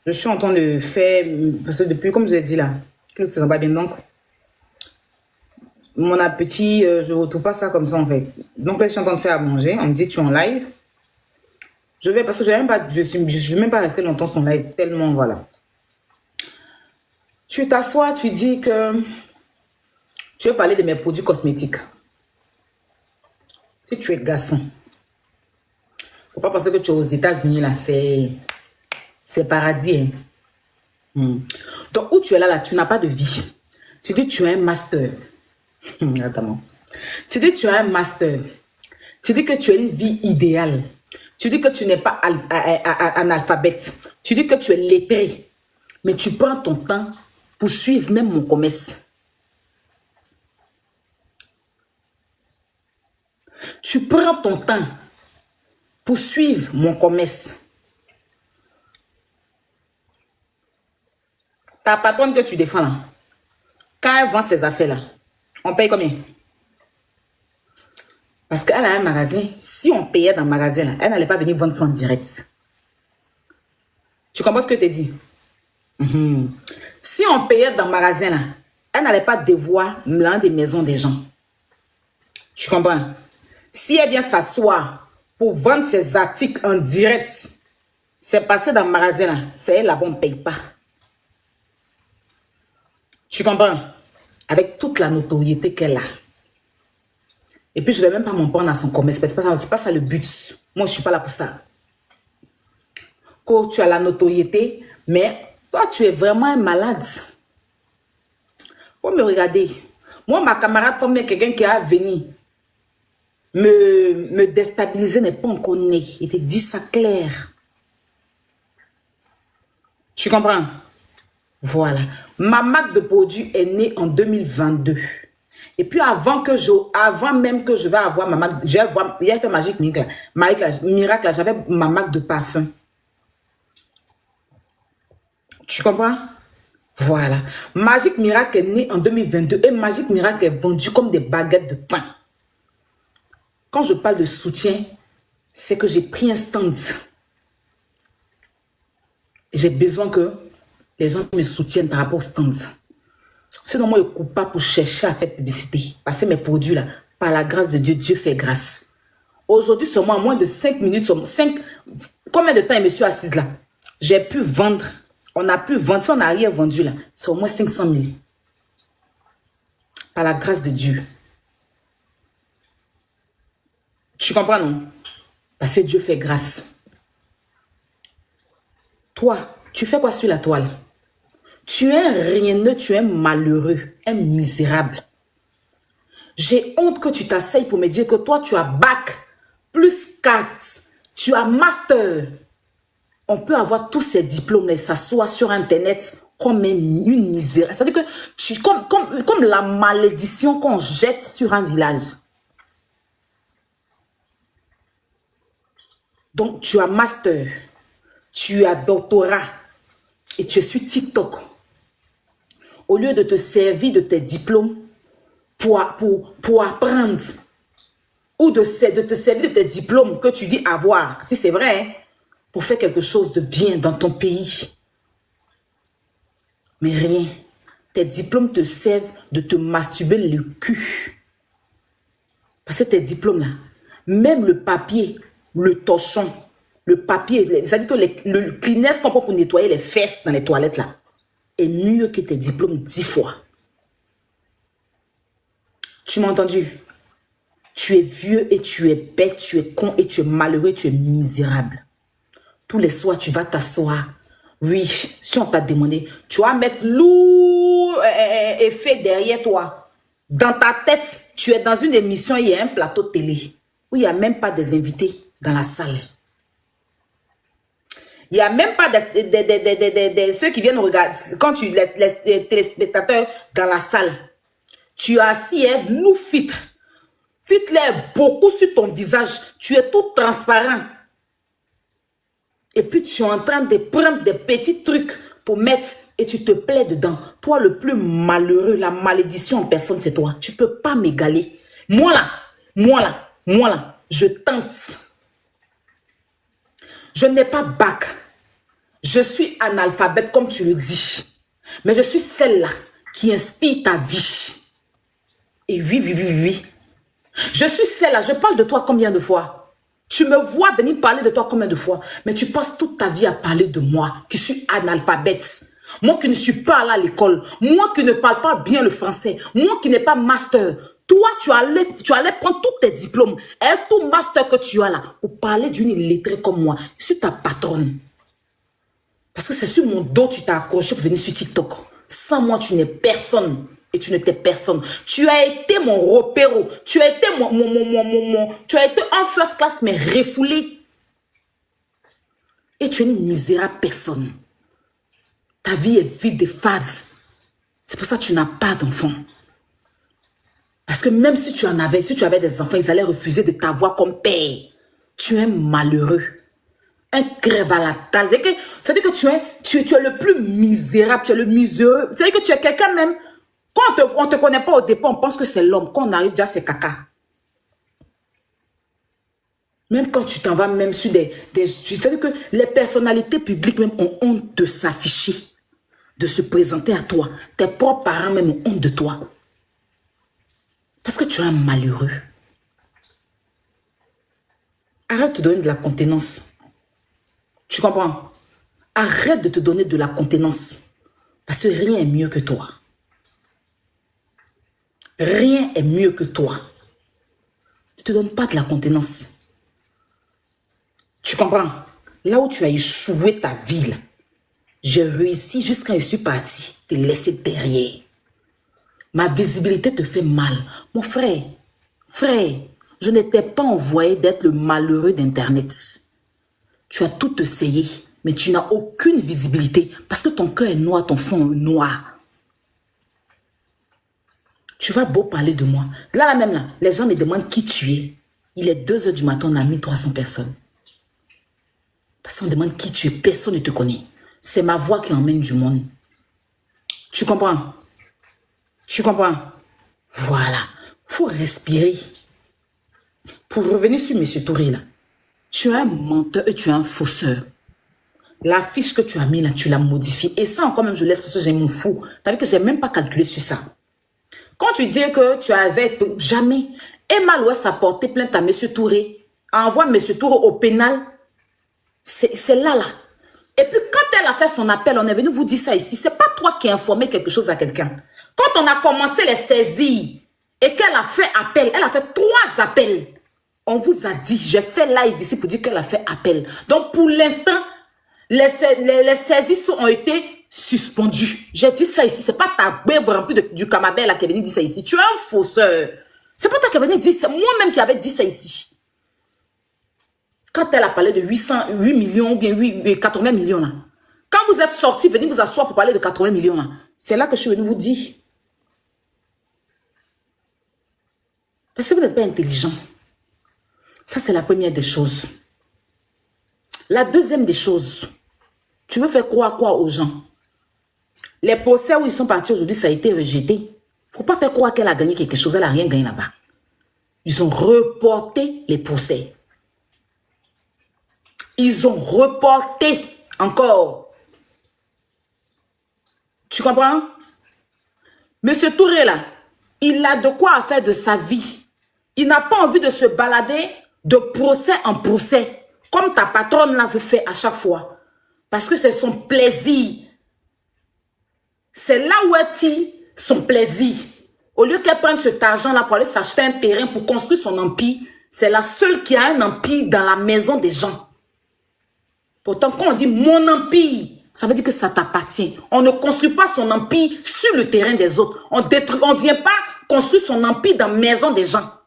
Je suis en train de faire, parce que depuis, comme je l'ai dit là, que ça va bien. Donc, mon appétit, je ne retrouve pas ça comme ça en fait. Donc là, je suis en train de faire à manger. On me dit, tu es en live. Je vais, parce que je vais même pas rester longtemps sur ton live, tellement voilà. Tu t'assois, tu dis que tu veux parler de mes produits cosmétiques. Si tu es garçon, faut pas penser que tu es aux États-Unis là, c'est paradis. Hein. Donc, où tu es là, tu n'as pas de vie. Tu dis tu as un master. Attends. Tu dis tu as un master. Tu dis que tu as une vie idéale. Tu dis que tu n'es pas analphabète. Tu dis que tu es lettré. Mais tu prends ton temps pour suivre même mon commerce. Tu prends ton temps pour suivre mon commerce. Ta patronne que tu défends là, quand elle vend ses affaires là, on paye combien? Parce qu'elle a un magasin. Si on payait dans le magasin là, elle n'allait pas venir vendre ça en direct. Tu comprends ce que je te dis? Si on payait dans le magasin là, elle n'allait pas devoir l'un des maisons des gens. Tu comprends? Si elle vient s'asseoir pour vendre ses articles en direct, c'est passé dans le magasin là, c'est elle là-bas, on ne paye pas. Tu comprends? Avec toute la notoriété qu'elle a. Et puis, je ne vais même pas m'en prendre à son commerce. Ce n'est pas ça le but. Moi, je ne suis pas là pour ça. Quand tu as la notoriété, mais toi, tu es vraiment un malade. Faut me regarder. Moi, ma camarade, faut me quelqu'un qui a venu me déstabiliser n'est pas encore né. Il te dit ça clair. Tu comprends? Voilà. Ma marque de produit est née en 2022. Et puis avant même que je vais avoir ma marque, il y a fait Magique Miracle, j'avais ma marque de parfum. Tu comprends? Voilà. Magique Miracle est née en 2022 et Magique Miracle est vendu comme des baguettes de pain. Quand je parle de soutien, c'est que j'ai pris un stand. J'ai besoin que les gens me soutiennent par rapport au stand. Sinon, moi, je ne coupe pas pour chercher à faire publicité. Parce que mes produits, là, par la grâce de Dieu, Dieu fait grâce. Aujourd'hui, seulement en moins de 5 minutes, combien de temps je me suis assise là? J'ai pu vendre. On a pu vendre. Si on n'a rien vendu là, c'est au moins 500 000. Par la grâce de Dieu. Tu comprends, non? Parce que Dieu fait grâce. Toi, tu fais quoi sur la toile? Tu es un rieneux, tu es un malheureux, un misérable. J'ai honte que tu t'asseyes pour me dire que toi, tu as bac, plus 4, tu as master. On peut avoir tous ces diplômes et s'asseoir sur Internet comme une misère. C'est-à-dire que comme la malédiction qu'on jette sur un village. Donc, tu as master, tu as doctorat et tu es sur TikTok. Au lieu de te servir de tes diplômes pour apprendre ou de te servir de tes diplômes que tu dis avoir, si c'est vrai, hein, pour faire quelque chose de bien dans ton pays. Mais rien. Tes diplômes te servent de te masturber le cul. Parce que tes diplômes-là, même le papier, le torchon, le papier, c'est-à-dire que le Kleenex qu'on prend pour nettoyer les fesses dans les toilettes, là, est mieux que tes diplômes 10 fois. Tu m'as entendu? Tu es vieux et tu es bête, tu es con et tu es malheureux, tu es misérable. Tous les soirs, tu vas t'asseoir. Oui, si on t'a demandé, tu vas mettre lourd effet derrière toi. Dans ta tête, tu es dans une émission, il y a un plateau de télé où il n'y a même pas des invités dans la salle. Il n'y a même pas ceux qui viennent regarder, quand tu laisses les téléspectateurs dans la salle. Tu es assis, nous filtre. Filtre-les beaucoup sur ton visage. Tu es tout transparent. Et puis tu es en train de prendre des petits trucs pour mettre et tu te plais dedans. Toi, le plus malheureux, la malédiction en personne, c'est toi. Tu ne peux pas m'égaler. Moi là, je tente. Je n'ai pas bac. Je suis analphabète, comme tu le dis. Mais je suis celle-là qui inspire ta vie. Et oui, oui, oui, oui. Je suis celle-là. Je parle de toi combien de fois? Tu me vois venir parler de toi combien de fois? Mais tu passes toute ta vie à parler de moi, qui suis analphabète. Moi qui ne suis pas allé à l'école. Moi qui ne parle pas bien le français. Moi qui n'ai pas master. Toi, tu allais prendre tous tes diplômes et tout master que tu as là pour parler d'une illettrée comme moi. Je suis ta patronne. Parce que c'est sur mon dos que tu t'as accroché pour venir sur TikTok. Sans moi, tu n'es personne. Et tu n'étais personne. Tu as été mon repéro. Tu as été tu as été en first class, mais refoulé. Et tu es une misérable personne. Ta vie est vide de fades. C'est pour ça que tu n'as pas d'enfant. Parce que même si tu en avais, si tu avais des enfants, ils allaient refuser de t'avoir comme père. Tu es malheureux. Un crève à la dalle. C'est-à-dire que tu es le plus misérable, tu es le miséreux. C'est-à-dire que tu es quelqu'un même. Quand on ne te connaît pas au départ, on pense que c'est l'homme. Quand on arrive déjà, c'est caca. Même quand tu t'en vas même sur c'est-à-dire que les personnalités publiques même ont honte de s'afficher, de se présenter à toi. Tes propres parents même ont honte de toi. Parce que tu es un malheureux. Arrête de te donner de la contenance. Tu comprends? Arrête de te donner de la contenance. Parce que rien n'est mieux que toi. Rien n'est mieux que toi. Ne te donne pas de la contenance. Tu comprends? Là où tu as échoué ta vie, j'ai réussi jusqu'à je suis parti te laisser derrière. Ma visibilité te fait mal. Mon frère, je ne t'ai pas envoyé d'être le malheureux d'Internet. Tu as tout essayé, mais tu n'as aucune visibilité parce que ton cœur est noir, ton fond est noir. Tu vas beau parler de moi. Là même, là, les gens me demandent qui tu es. Il est 2 h du matin, on a 1300 personnes. Parce qu'on demande qui tu es, personne ne te connaît. C'est ma voix qui emmène du monde. Tu comprends? Tu comprends? Voilà. Il faut respirer. Pour revenir sur M. Touré, là. Tu es un menteur et tu es un fausseur. La fiche que tu as mis là, tu l'as modifiée. Et ça encore même, je laisse parce que j'ai mon fou. Tu as vu que je n'ai même pas calculé sur ça. Quand tu dis que tu avais... Jamais. Emma Louest a porté plainte à M. Touré. Envoie M. Touré au pénal. C'est là. Et puis quand elle a fait son appel, on est venu vous dire ça ici. C'est pas toi qui as informé quelque chose à quelqu'un. Quand on a commencé les saisies et qu'elle a fait appel, elle a fait 3 appels. On vous a dit, j'ai fait live ici pour dire qu'elle a fait appel. Donc pour l'instant, les saisies ont été suspendues. J'ai dit ça ici. C'est pas ta bête remplie du camabelle là qui est venu dire ça ici. Tu es un fausseur. C'est pas toi qui est venu dire ça. C'est moi-même qui avais dit ça ici. Quand elle a parlé de 8 millions ou bien 80 millions là. Quand vous êtes sortis, venez vous asseoir pour parler de 80 millions là. C'est là que je suis venu vous dire. Parce que vous n'êtes pas intelligent. Ça, c'est la première des choses. La deuxième des choses, tu veux faire croire quoi aux gens? Les procès où ils sont partis aujourd'hui, ça a été rejeté. Il ne faut pas faire croire qu'elle a gagné quelque chose. Elle n'a rien gagné là-bas. Ils ont reporté les procès. Ils ont reporté encore. Tu comprends? Monsieur Touré, là, il a de quoi faire de sa vie. Il n'a pas envie de se balader de procès en procès, comme ta patronne l'a fait à chaque fois. Parce que c'est son plaisir. C'est là où elle tire son plaisir. Au lieu qu'elle prenne cet argent-là pour aller s'acheter un terrain pour construire son empire, c'est la seule qui a un empire dans la maison des gens. Pourtant, quand on dit mon empire, ça veut dire que ça t'appartient. On ne construit pas son empire sur le terrain des autres. On ne vient pas construire son empire dans la maison des gens.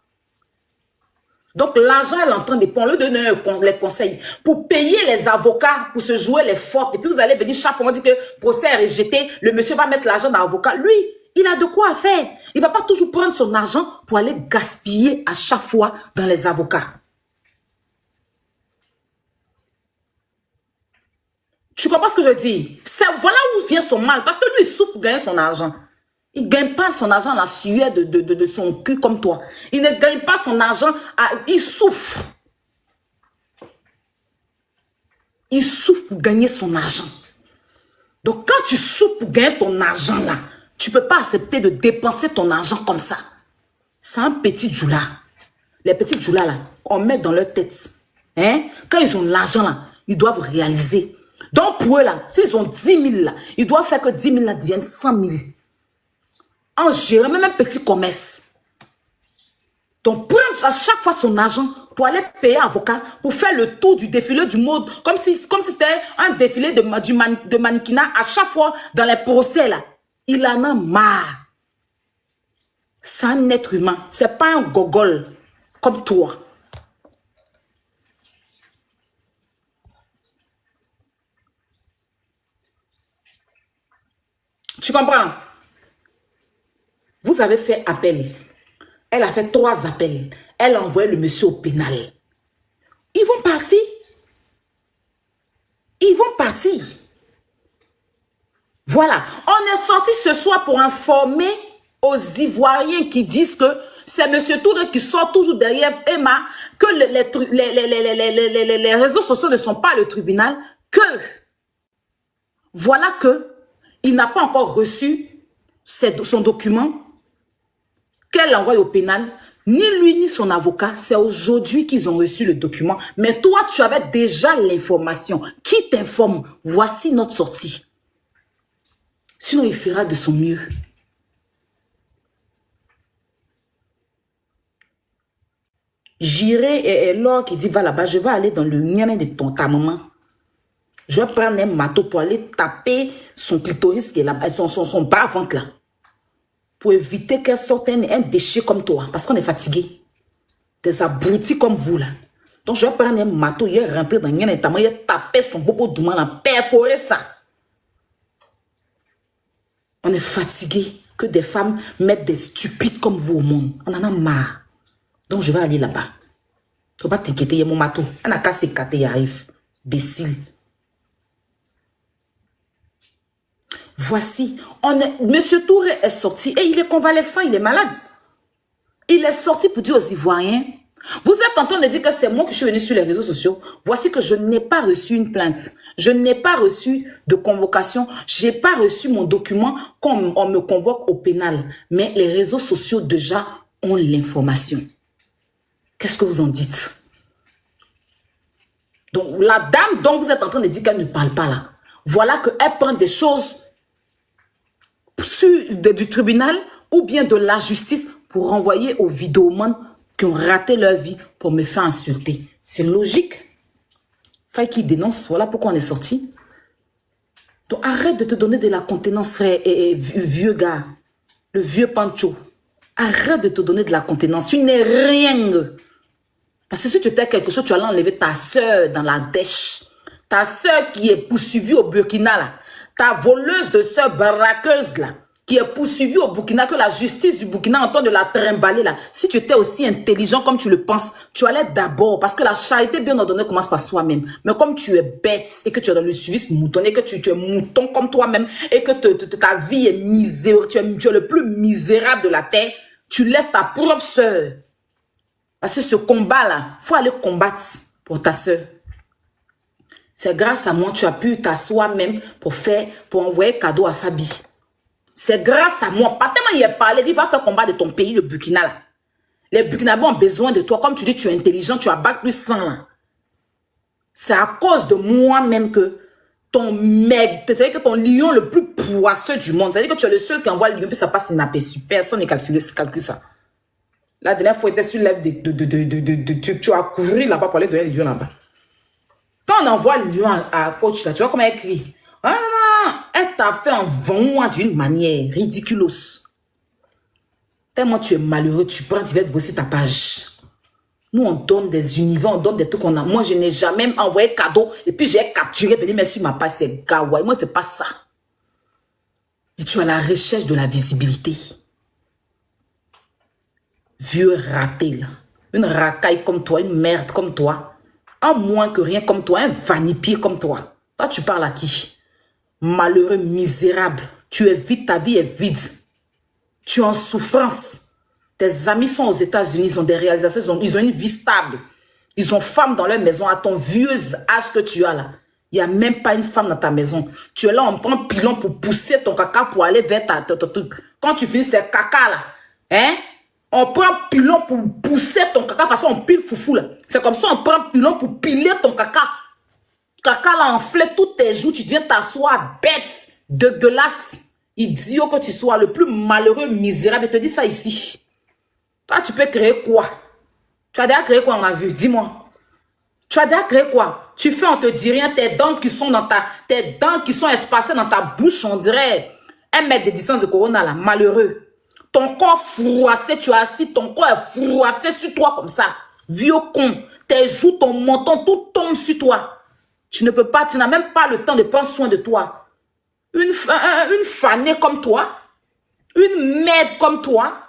Donc, l'argent, elle est en train de prendre, on lui donne les conseils pour payer les avocats, pour se jouer les fortes. Et puis, vous allez venir chaque fois, on dit que le procès est rejeté, le monsieur va mettre l'argent dans l'avocat. Lui, il a de quoi faire. Il ne va pas toujours prendre son argent pour aller gaspiller à chaque fois dans les avocats. Tu comprends ce que je dis? Voilà où vient son mal. Parce que lui, il souffre pour gagner son argent. Il ne gagne pas son argent à la sueur de son cul comme toi. Il ne gagne pas son argent, il souffre. Il souffre pour gagner son argent. Donc, quand tu souffres pour gagner ton argent là, tu ne peux pas accepter de dépenser ton argent comme ça. C'est un petit djoula. Les petits djoulas là, on met dans leur tête. Hein? Quand ils ont l'argent là, ils doivent réaliser. Donc, pour eux là, s'ils ont 10 000 là, ils doivent faire que 10 000 là deviennent 100 000. En gérant même un petit commerce. Donc, prendre à chaque fois son argent pour aller payer un avocat, pour faire le tour du défilé du mode, comme si c'était un défilé de mannequinat à chaque fois dans les procès là. Il en a marre. C'est un être humain. C'est pas un gogol comme toi. Tu comprends? Vous avez fait appel. Elle a fait 3 appels. Elle a envoyé le monsieur au pénal. Ils vont partir. Ils vont partir. Voilà. On est sorti ce soir pour informer aux Ivoiriens qui disent que c'est monsieur Touré qui sort toujours derrière Emma, que les réseaux sociaux ne sont pas le tribunal, que voilà que il n'a pas encore reçu son document qu'elle envoie au pénal. Ni lui ni son avocat, c'est aujourd'hui qu'ils ont reçu le document. Mais toi, tu avais déjà l'information. Qui t'informe? Voici notre sortie. Sinon, il fera de son mieux. J'irai et Laure qui dit va là-bas, je vais aller dans le nien de ta maman. Je vais prendre un marteau pour aller taper son clitoris qui est là-bas, son bas-ventre là. Pour éviter qu'elle sorte un déchet comme toi. Parce qu'on est fatigué. Des abrutis comme vous là. Donc je vais prendre un marteau, il est rentré dans nien de ta maman, il est tapé son bobo douman là, perforer ça. On est fatigué que des femmes mettent des stupides comme vous au monde. On en a marre. Donc je vais aller là-bas. Faut pas t'inquiéter, il y a mon marteau. On a qu'à s'écarter, il arrive. Bécile. Voici, Monsieur Touré est sorti et il est convalescent, il est malade. Il est sorti pour dire aux Ivoiriens, vous êtes en train de dire que c'est moi qui suis venu sur les réseaux sociaux. Voici que je n'ai pas reçu une plainte. Je n'ai pas reçu de convocation. Je n'ai pas reçu mon document quand on me convoque au pénal. Mais les réseaux sociaux déjà ont l'information. Qu'est-ce que vous en dites? Donc la dame dont vous êtes en train de dire qu'elle ne parle pas là, voilà qu'elle prend des choses du tribunal ou bien de la justice pour renvoyer aux vidéomans qui ont raté leur vie pour me faire insulter. C'est logique. Faille qui dénonce, voilà pourquoi on est sorti. Donc arrête de te donner de la contenance, frère et vieux gars. Le vieux Pancho. Arrête de te donner de la contenance. Tu n'es rien. Parce que si tu étais quelque chose, tu allais enlever ta soeur dans la dèche. Ta soeur qui est poursuivie au Burkina là. Ta voleuse de soeur baraqueuse là, qui est poursuivie au Burkina, que la justice du Burkina entend de la trimballer là. Si tu étais aussi intelligent comme tu le penses, tu allais d'abord, parce que la charité bien ordonnée commence par soi-même. Mais comme tu es bête et que tu es dans le suivisme moutonné, que tu es mouton comme toi-même et que ta vie est misérable, tu es le plus misérable de la terre, tu laisses ta propre soeur. Parce que ce combat là, il faut aller combattre pour ta soeur. C'est grâce à moi que tu as pu t'asseoir même pour envoyer cadeau à Fabi. C'est grâce à moi. Pas tellement il a parlé, il va faire combat de ton pays, le Burkina. Là. Les Burkinabés ont besoin de toi. Comme tu dis, tu es intelligent, tu as bac plus 100. C'est à cause de moi-même que ton mec, c'est-à-dire que ton lion le plus poisseux du monde, c'est-à-dire que tu es le seul qui envoie le lion, puis ça passe inaperçu. Personne ne calcule ça. La dernière fois, tu étais sur l'œuvre tu as couru là-bas pour aller donner le lion là-bas. Quand on envoie le lion à coach là, tu vois comment elle crie. Ah non, non, non, elle t'a fait un vent d'une manière ridiculeuse. Tellement tu es malheureux, tu prends, tu vas te bosser ta page. Nous, on donne des univers, on donne des trucs qu'on a. Moi, je n'ai jamais envoyé cadeau et puis j'ai capturé, venu mettre sur ma page, c'est gawa. Moi, je ne fais pas ça. Mais tu es à la recherche de la visibilité. Vieux raté, là. Une racaille comme toi, une merde comme toi. Un moins que rien comme toi, un vanipier comme toi. Toi, tu parles à qui? Malheureux, misérable. Tu es vide, ta vie est vide. Tu es en souffrance. Tes amis sont aux États-Unis, ils ont des réalisations, ils ont une vie stable. Ils ont femme dans leur maison à ton vieux âge que tu as là. Il n'y a même pas une femme dans ta maison. Tu es là, on prend pilon pour pousser ton caca pour aller vers ta truc. Quand tu finis ces caca là, hein? On prend pilon pour pousser ton caca. De toute façon, on pile foufou là. C'est comme ça, on prend pilon pour piler ton caca. Caca là, enflé tous tes joues. Tu viens t'asseoir bête, dégueulasse, idiot que tu sois, le plus malheureux, misérable. Je te dis ça ici. Toi, tu peux créer quoi? Tu as déjà créé quoi, on a vu? Dis-moi. Tu as déjà créé quoi? Tu fais, on te dit rien. Tes dents qui sont espacées dans ta bouche, on dirait 1 mètre de distance de corona là, malheureux. Ton corps froissé, tu as assis, ton corps est froissé sur toi comme ça. Vieux con, tes joues, ton menton, tout tombe sur toi. Tu ne peux pas, tu n'as même pas le temps de prendre soin de toi. Une fanée comme toi, une merde comme toi.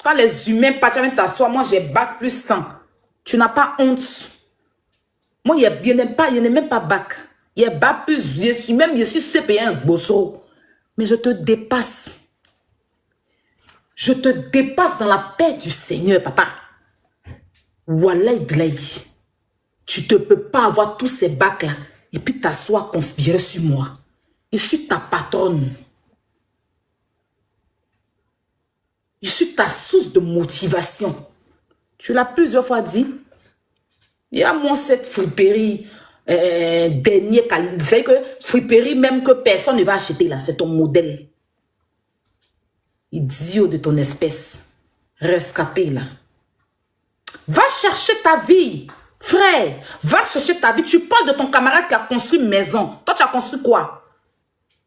Quand les humains partent, tu viens t'asseoir, moi j'ai bac plus 100. Tu n'as pas honte. Moi, il n'est même pas bac. Il y a bac plus, je suis CPA un bossero. Mais je te dépasse. Je te dépasse dans la paix du Seigneur, papa. Wallahi bilahi. Tu ne peux pas avoir tous ces bacs-là et puis t'asseoir conspirer sur moi. Je suis ta patronne. Je suis ta source de motivation. Tu l'as plusieurs fois dit. Il y a moi cette friperie dernier qualité. Vous savez que friperie même que personne ne va acheter là, c'est ton modèle. Idiot de ton espèce. Rescapé là. Va chercher ta vie. Frère, va chercher ta vie. Tu parles de ton camarade qui a construit une maison. Toi, tu as construit quoi?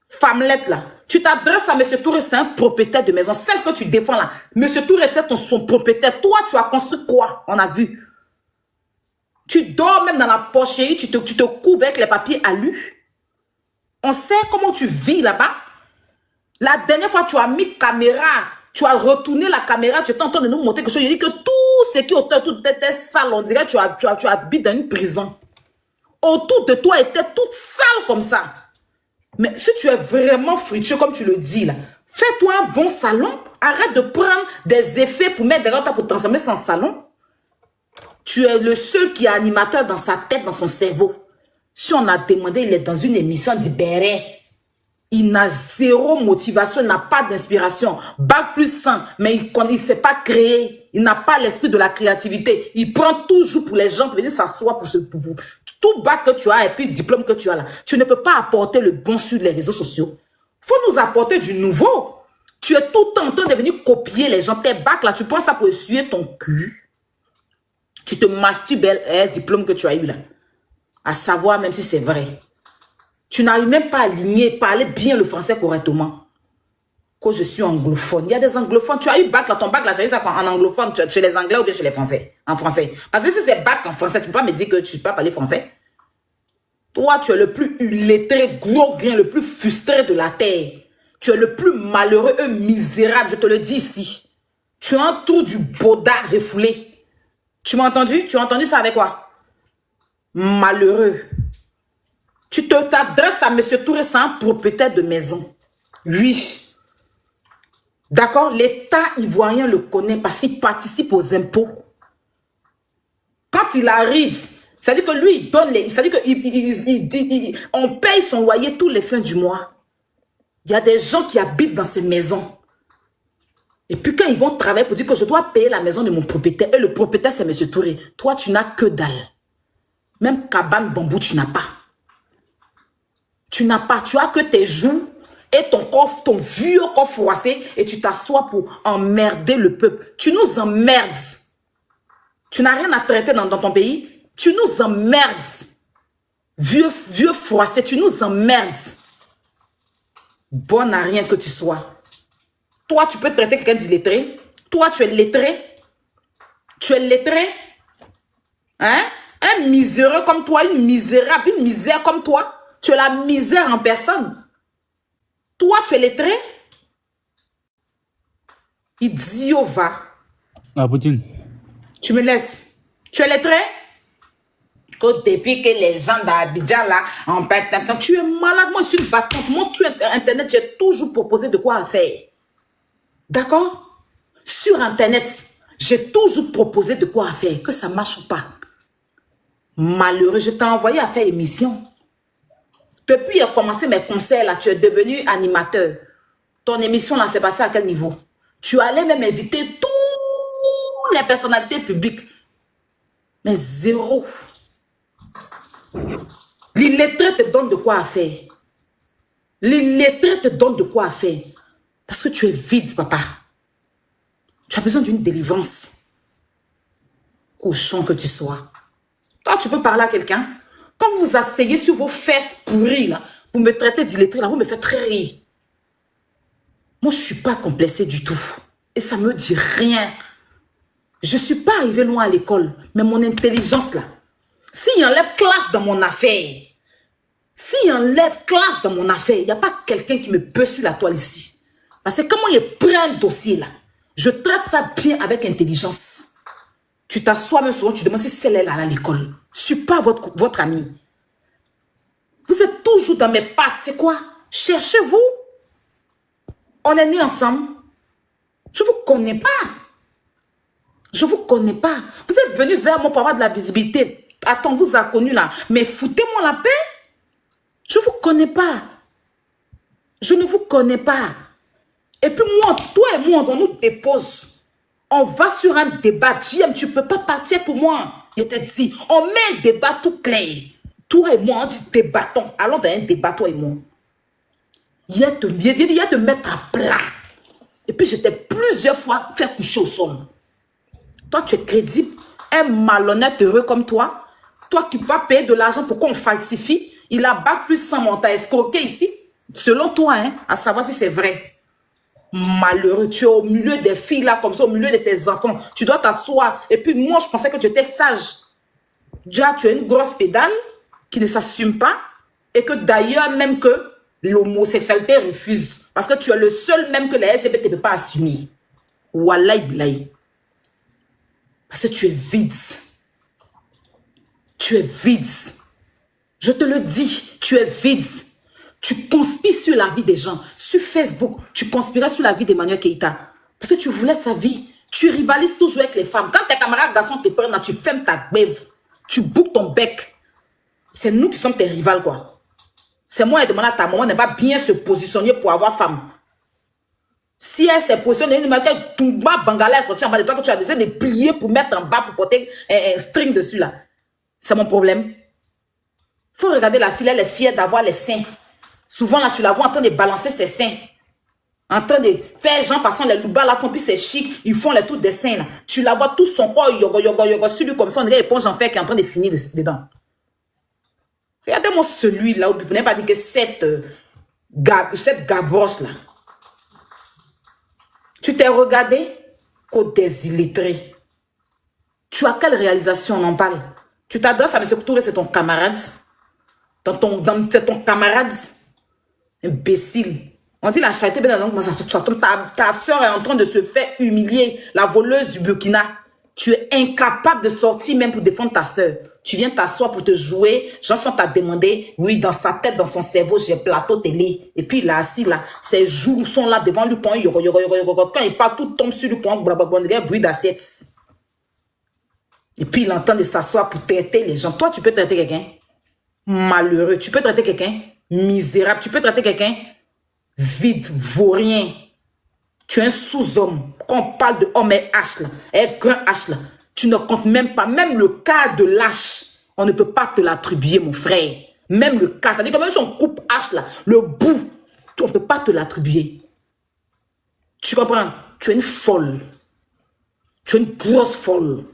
Femmelette là. Tu t'adresses à M. Touré, c'est un propriétaire de maison. Celle que tu défends là. M. Touré était son propriétaire. Toi, tu as construit quoi? On a vu. Tu dors même dans la porcherie, tu te couvres avec les papiers alu. On sait comment tu vis là-bas. La dernière fois, tu as mis caméra, tu as retourné la caméra, tu étais en train de nous montrer quelque chose. Je dis que tout ce qui autour, tout était sale. On dirait que tu habites dans une prison. Autour de toi était toute sale comme ça. Mais si tu es vraiment fructueux, comme tu le dis là, fais-toi un bon salon. Arrête de prendre des effets pour mettre derrière toi pour transformer son salon. Tu es le seul qui est animateur dans sa tête, dans son cerveau. Si on a demandé, il est dans une émission, il dit béret. Il n'a zéro motivation, il n'a pas d'inspiration. Bac plus 100, mais il ne sait pas créer. Il n'a pas l'esprit de la créativité. Il prend toujours pour les gens pour venir s'asseoir pour ce tout bac que tu as et puis le diplôme que tu as là. Tu ne peux pas apporter le bon sur les réseaux sociaux. Il faut nous apporter du nouveau. Tu es tout le temps en train de venir copier les gens. Tes bacs là, tu prends ça pour essuyer ton cul. Tu te masturbes un diplôme que tu as eu là. À savoir même si c'est vrai. Tu n'arrives même pas à aligner, parler bien le français correctement. Quand je suis anglophone, il y a des anglophones. Tu as eu bac là, ton bac là, c'est ça en anglophone, chez les anglais ou bien chez les français. En français. Parce que si c'est bac en français, tu ne peux pas me dire que tu ne peux pas parler français. Toi, tu es le plus illettré, gros grain, le plus frustré de la terre. Tu es le plus malheureux et misérable, je te le dis ici. Tu as un trou du boda refoulé. Tu m'as entendu? Tu as entendu ça avec quoi? Malheureux. Tu t'adresses à M. Touré, c'est un propriétaire de maison. Oui. D'accord? L'État ivoirien le connaît parce qu'il participe aux impôts. Quand il arrive, c'est-à-dire que lui, il donne les... C'est-à-dire qu'on paye son loyer tous les fins du mois. Il y a des gens qui habitent dans ces maisons. Et puis quand ils vont travailler pour dire que je dois payer la maison de mon propriétaire, et le propriétaire c'est M. Touré, toi tu n'as que dalle. Même cabane bambou tu n'as pas. Tu n'as pas, tu as que tes joues et ton corps, ton vieux corps froissé et tu t'assois pour emmerder le peuple. Tu nous emmerdes. Tu n'as rien à traiter dans ton pays. Tu nous emmerdes. Vieux froissé, tu nous emmerdes. Bon à rien que tu sois. Toi, tu peux traiter quelqu'un d'illettré. Toi, tu es lettré. Tu es lettré. Hein? Un miséreux comme toi, une misérable, une misère comme toi. Tu es la misère en personne. Toi, tu es lettré. Idiot, va. Ah, Poutine. Tu me laisses. Tu es lettré? Que depuis que les gens d'Abidjan, là, en perte, tu es malade. Moi, je suis une battante. Moi, tu es Internet, j'ai toujours proposé de quoi faire. D'accord? Sur Internet, j'ai toujours proposé de quoi faire. Que ça marche ou pas. Malheureux, je t'ai envoyé à faire émission. Depuis que j'ai commencé mes conseils, là, tu es devenu animateur. Ton émission, là, c'est passé à quel niveau? Tu allais même inviter toutes les personnalités publiques. Mais zéro. L'illettré te donne de quoi faire. L'illettré te donne de quoi faire. Parce que tu es vide, papa. Tu as besoin d'une délivrance. Cochon que tu sois. Toi, tu peux parler à quelqu'un. Quand vous vous asseyez sur vos fesses pourries, là, pour me traiter d'illettré, là, vous me faites très rire. Moi, je ne suis pas complexée du tout. Et ça ne me dit rien. Je ne suis pas arrivée loin à l'école. Mais mon intelligence, là, s'il enlève clash dans mon affaire, s'il enlève clash dans mon affaire, il n'y a pas quelqu'un qui me peut sur la toile ici. Parce que comment il prend un dossier, là, je traite ça bien avec intelligence. Tu t'assois même souvent, tu demandes si c'est elle à l'école. Je ne suis pas votre ami. Vous êtes toujours dans mes pattes. C'est quoi? Cherchez-vous. On est nés ensemble. Je ne vous connais pas. Je ne vous connais pas. Vous êtes venu vers moi pour avoir de la visibilité. Attends, vous a connu là. Mais foutez-moi la paix. Je ne vous connais pas. Je ne vous connais pas. Et puis moi, toi et moi, on nous dépose. On va sur un débat. JM, tu ne peux pas partir pour moi. Je te dis, on met un débat tout clair. Toi et moi, on dit débattons. Allons dans un débat, toi et moi. Il y a de mettre à plat. Et puis, je t'ai plusieurs fois fait coucher au sol. Toi, tu es crédible. Un malhonnête heureux comme toi. Toi qui vas payer de l'argent pour qu'on falsifie. Il a bac plus 100 montant escroqué ici. Selon toi, hein, à savoir si c'est vrai. Malheureux, tu es au milieu des filles là, comme ça, au milieu de tes enfants. Tu dois t'asseoir. Et puis moi, je pensais que tu étais sage. Déjà, tu as une grosse pédale qui ne s'assume pas. Et que d'ailleurs, même que l'homosexualité refuse. Parce que tu es le seul même que les LGBT ne peut pas assumer. Wallahi billahi. Parce que tu es vide. Tu es vide. Je te le dis, tu es vide. Tu conspires sur la vie des gens. Sur Facebook, tu conspirais sur la vie d'Emmanuel Keïta. Parce que tu voulais sa vie. Tu rivalises toujours avec les femmes. Quand tes camarades garçons te prennent, tu fermes ta bève. Tu boucles ton bec. C'est nous qui sommes tes rivales, quoi. C'est moi qui ai demandé à ta maman de pas bien se positionner pour avoir femme. Si elle s'est positionnée, une manière que tout bas bangalais est sorti en bas de toi, que tu as décidé de plier pour mettre en bas, pour porter un string dessus, là. C'est mon problème. Il faut regarder la fille, elle est fière d'avoir les seins. Souvent, là, tu la vois en train de balancer ses seins. En train de faire genre, façon, les loubas, là, font plus c'est chic. Ils font les trucs des seins, là. Tu la vois tout son corps, yogo, sur lui, comme ça, on dirait éponge en fer qui est en train de finir dedans. Regardez-moi celui-là, vous n'avez pas dit que cette gavroche, là. Tu t'es regardé qu'au désillettré. Tu as quelle réalisation, on en parle? Tu t'adresses à M. Touré, c'est ton camarade. C'est ton camarade. Imbécile. On dit la charité, ta soeur est en train de se faire humilier, la voleuse du Burkina. Tu es incapable de sortir même pour défendre ta soeur. Tu viens t'asseoir pour te jouer. Jean-Son t'a demandé, oui, dans sa tête, dans son cerveau, j'ai plateau télé. Et puis il est assis là, ses joues sont là devant lui. Quand il parle, tout tombe sur lui. Bruit d'assiette. Et puis il entend de s'asseoir pour traiter les gens. Toi, tu peux traiter quelqu'un malheureux. Tu peux traiter quelqu'un misérable. Tu peux traiter quelqu'un vide, vaurien. Tu es un sous-homme. Quand on parle de homme et H là, et grand H là, tu ne comptes même pas. Même le cas de l'H, on ne peut pas te l'attribuer, mon frère. Même le cas, c'est-à-dire que même si on coupe H là, le bout, on ne peut pas te l'attribuer. Tu comprends? Tu es une folle. Tu es une grosse folle.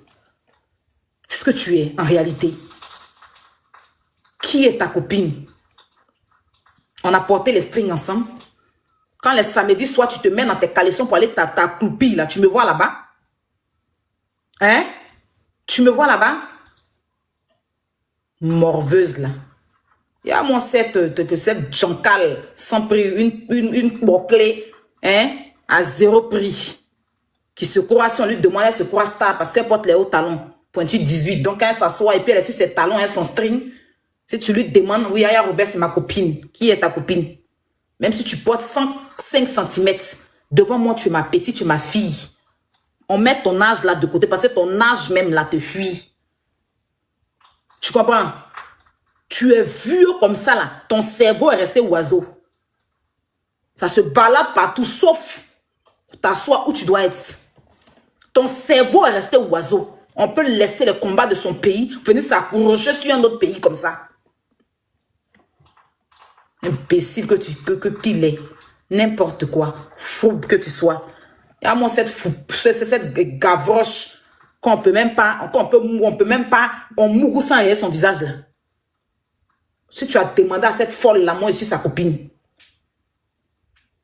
C'est ce que tu es en réalité. Qui est ta copine? On a porté les strings ensemble. Quand les samedis soirs, tu te mets dans tes caleçons pour aller ta croupille, là, tu me vois là-bas? Hein? Tu me vois là-bas? Morveuse, là. Il y a mon cette jancale sans prix, une bouclée, hein? À 0 prix. Qui se croit, si on lui demande, elle se croit star parce qu'elle porte les hauts talons. Pointu 18. Donc, quand elle s'assoit et puis elle est sur ses talons, elle son string. Si tu lui demandes, oui, Aya Robert, c'est ma copine. Qui est ta copine? Même si tu portes 105 cm, devant moi, tu es ma petite, tu es ma fille. On met ton âge là de côté parce que ton âge même là te fuit. Tu comprends? Tu es vieux comme ça, là. Ton cerveau est resté oiseau. Ça se balade partout, sauf t'asseoir où tu dois être. Ton cerveau est resté oiseau. On peut laisser les combats de son pays venir s'accrocher sur un autre pays comme ça. Imbécile qu'il est. N'importe quoi. Fou que tu sois. Il y a moi cette gavroche qu'on peut même pas, on mourou sans rayer son visage là. Si tu as demandé à cette folle là, moi je suis sa copine.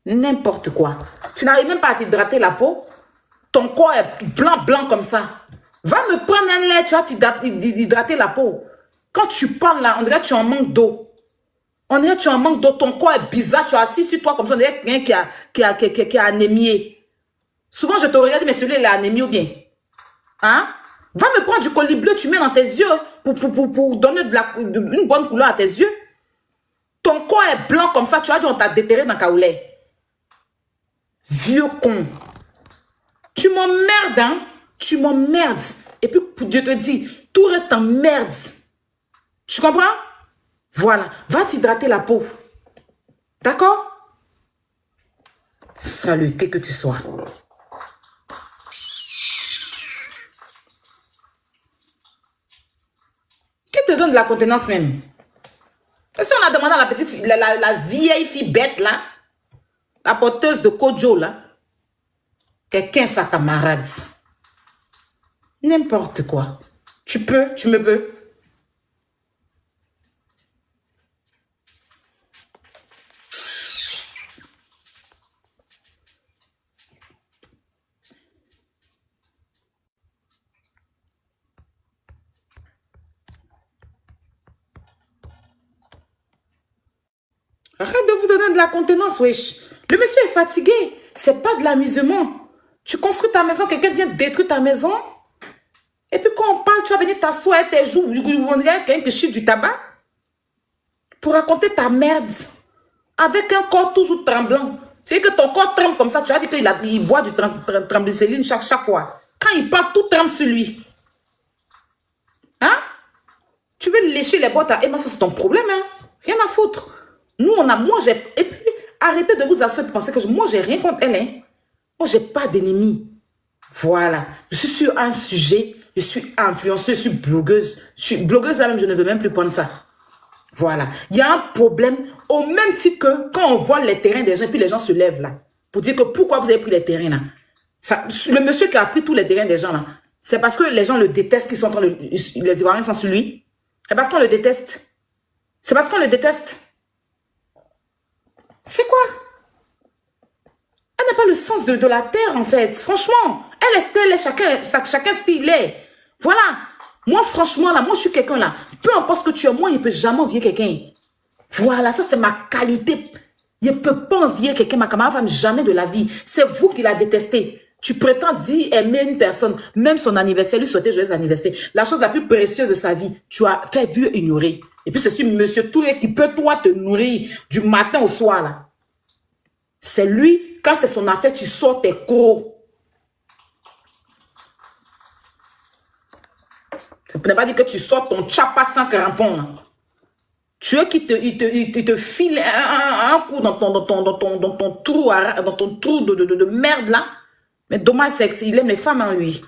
N'importe quoi. Tu n'arrives même pas à t'hydrater la peau. Ton corps est blanc comme ça. Va me prendre un lait, tu vas t'hydrater la peau. Quand tu parles là, on dirait que tu en manques d'eau. On dirait que tu en manques d'eau. Ton corps est bizarre. Tu es assis sur toi comme ça. On dirait quelqu'un qui a anémié. Souvent, je te regarde, mais celui-là, il a anémie ou bien. Hein? Va me prendre du colis bleu, tu mets dans tes yeux pour donner une bonne couleur à tes yeux. Ton corps est blanc comme ça. Tu as dit, on t'a déterré dans Kaoulé. Vieux con. Tu m'emmerdes, hein? Tu m'emmerdes. Et puis, Dieu te dit, tout est en merde. Tu comprends? Voilà. Va t'hydrater la peau. D'accord? Salut, quel que tu sois. Qui te donne de la contenance même? Et si on a demandé à la petite fille, la vieille fille bête là, la porteuse de Kojo là, quelqu'un sa camarade. N'importe quoi. Tu me peux. Arrête de vous donner de la contenance, wesh. Le monsieur est fatigué. C'est pas de l'amusement. Tu construis ta maison, quelqu'un vient détruire ta maison. Et puis quand on parle, tu vas venir t'asseoir et tes joues. On dirait quelqu'un te chie du tabac. Pour raconter ta merde. Avec un corps toujours tremblant. Tu sais que ton corps tremble comme ça. Tu as dit qu'il boit du tremblicéline chaque fois. Quand il parle, tout tremble sur lui. Hein? Tu veux lécher les bottes à Emma, ça c'est ton problème. Hein? Rien à foutre. Nous, et puis, arrêtez de vous asseoir et de penser que moi, j'ai rien contre elle. Hein? Moi, j'ai pas d'ennemis. Voilà. Je suis sur un sujet. Je suis influenceuse, je suis blogueuse. Je suis blogueuse là même, je ne veux même plus prendre ça. Voilà. Il y a un problème au même titre que quand on voit les terrains des gens, puis les gens se lèvent là. Pour dire que pourquoi vous avez pris les terrains là. Ça, le monsieur qui a pris tous les terrains des gens là, c'est parce que les gens le détestent qu'ils sont en train de... Les Ivoiriens sont sur lui. C'est parce qu'on le déteste. C'est parce qu'on le déteste. C'est quoi? Elle n'a pas le sens de la terre, en fait. Franchement, elle est ce qu'elle est, chacun ce qu'il est. Voilà. Moi, franchement, là, moi, je suis quelqu'un, là. Peu importe ce que tu es, moi, il ne peut jamais envier quelqu'un. Voilà, ça, c'est ma qualité. Il ne peut pas envier quelqu'un, ma camarade femme, jamais de la vie. C'est vous qui la détestez. Tu prétends dire aimer une personne, même son anniversaire, lui souhaiter joyeux anniversaire. La chose la plus précieuse de sa vie, tu as fait vu ignorer. Et puis, c'est sur Monsieur Touré qui peut, toi, te nourrir du matin au soir, là. C'est lui, quand c'est son affaire, tu sors tes cours. Je ne peux pas dire que tu sors ton chapa sans crampon, là. Tu veux qu'il te file un coup dans ton trou de merde, là. Mais dommage, c'est qu'il aime les femmes, hein, lui.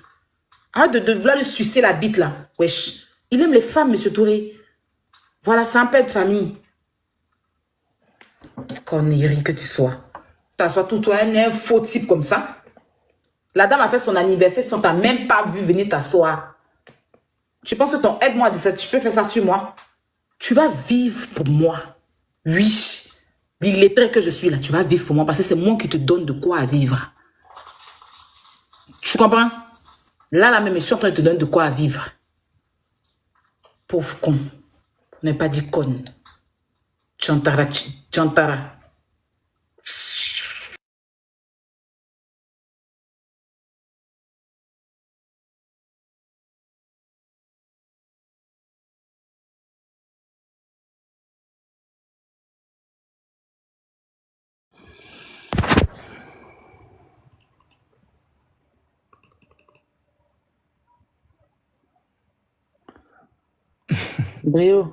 Arrête de vouloir lui sucer la bite, là. Wesh. Il aime les femmes, Monsieur Touré. Voilà, c'est un père de famille. Connerie que tu sois. T'assois tout, toi, un faux type comme ça. La dame a fait son anniversaire, si on t'a même pas vu venir t'asseoir. Tu penses que ton aide-moi, tu peux faire ça sur moi? Tu vas vivre pour moi. Oui. L'illettré que je suis là, tu vas vivre pour moi parce que c'est moi qui te donne de quoi à vivre. Tu comprends? Là même, je suis en train de te donner de quoi à vivre. Pauvre con. On n'est pas dit con. Chantara. Brio,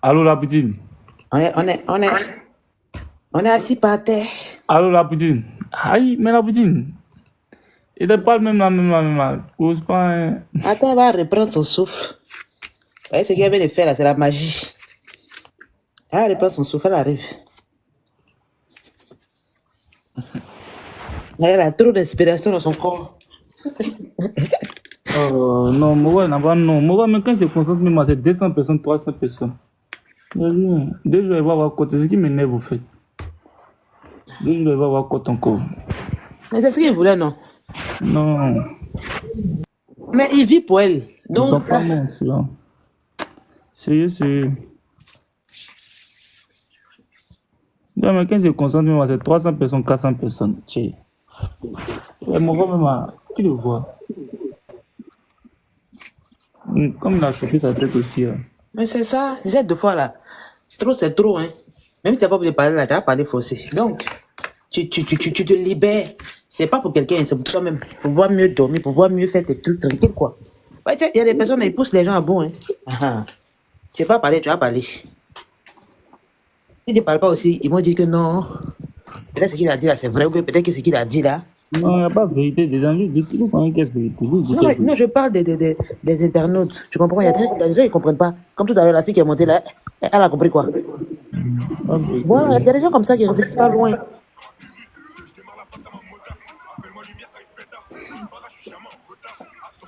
Allô, la poutine. on est assis par terre. Allô, la poutine. Aïe, mais la poutine. Il n'est pas le même là. Cause pas. Hein. Attends, elle va reprendre son souffle. Vous voyez ce qu'elle vient de faire là, c'est la magie. Elle va reprendre son souffle, elle arrive. Elle a trop d'inspiration dans son corps. Non, moi, mais quand je concentre, même c'est 200 personnes, 300 personnes. Déjà, il va avoir côté. Ce qui m'énerve, au fait. Déjà, il va avoir côté encore. Mais c'est ce qu'il voulait, non? Non. Mais il vit pour elle. Donc. Pas bon, celui-là. Sérieux. Non, mais quand je concentre, même c'est 300 personnes, 400 personnes. Tché. Mon gars, même, tu le vois. Comme il a chauffé sa tête aussi. Hein. Mais c'est ça, j'ai 2 fois là. C'est trop, hein. Même si tu n'as pas voulu parler là, tu as parlé forcé. Donc, tu te libères. C'est pas pour quelqu'un, c'est pour toi-même. Pour pouvoir mieux dormir, pour pouvoir mieux faire tes trucs tranquilles, quoi. Ouais, il y a des personnes qui poussent les gens à bon, hein. Tu ne vas pas parler, tu vas parler. Si tu ne parles pas aussi, ils vont dire que non. Peut-être ce qu'il a dit là, c'est vrai, ou peut-être que ce qu'il a dit là. Non, il n'y a pas de vérité. Des gens disent toujours pas quelle vérité. Non, je parle des internautes. Tu comprends? Il y a des gens qui ne comprennent pas. Comme tout à l'heure, la fille qui est montée là, elle a compris quoi? Voilà, il y a des gens comme ça qui ne restent pas loin.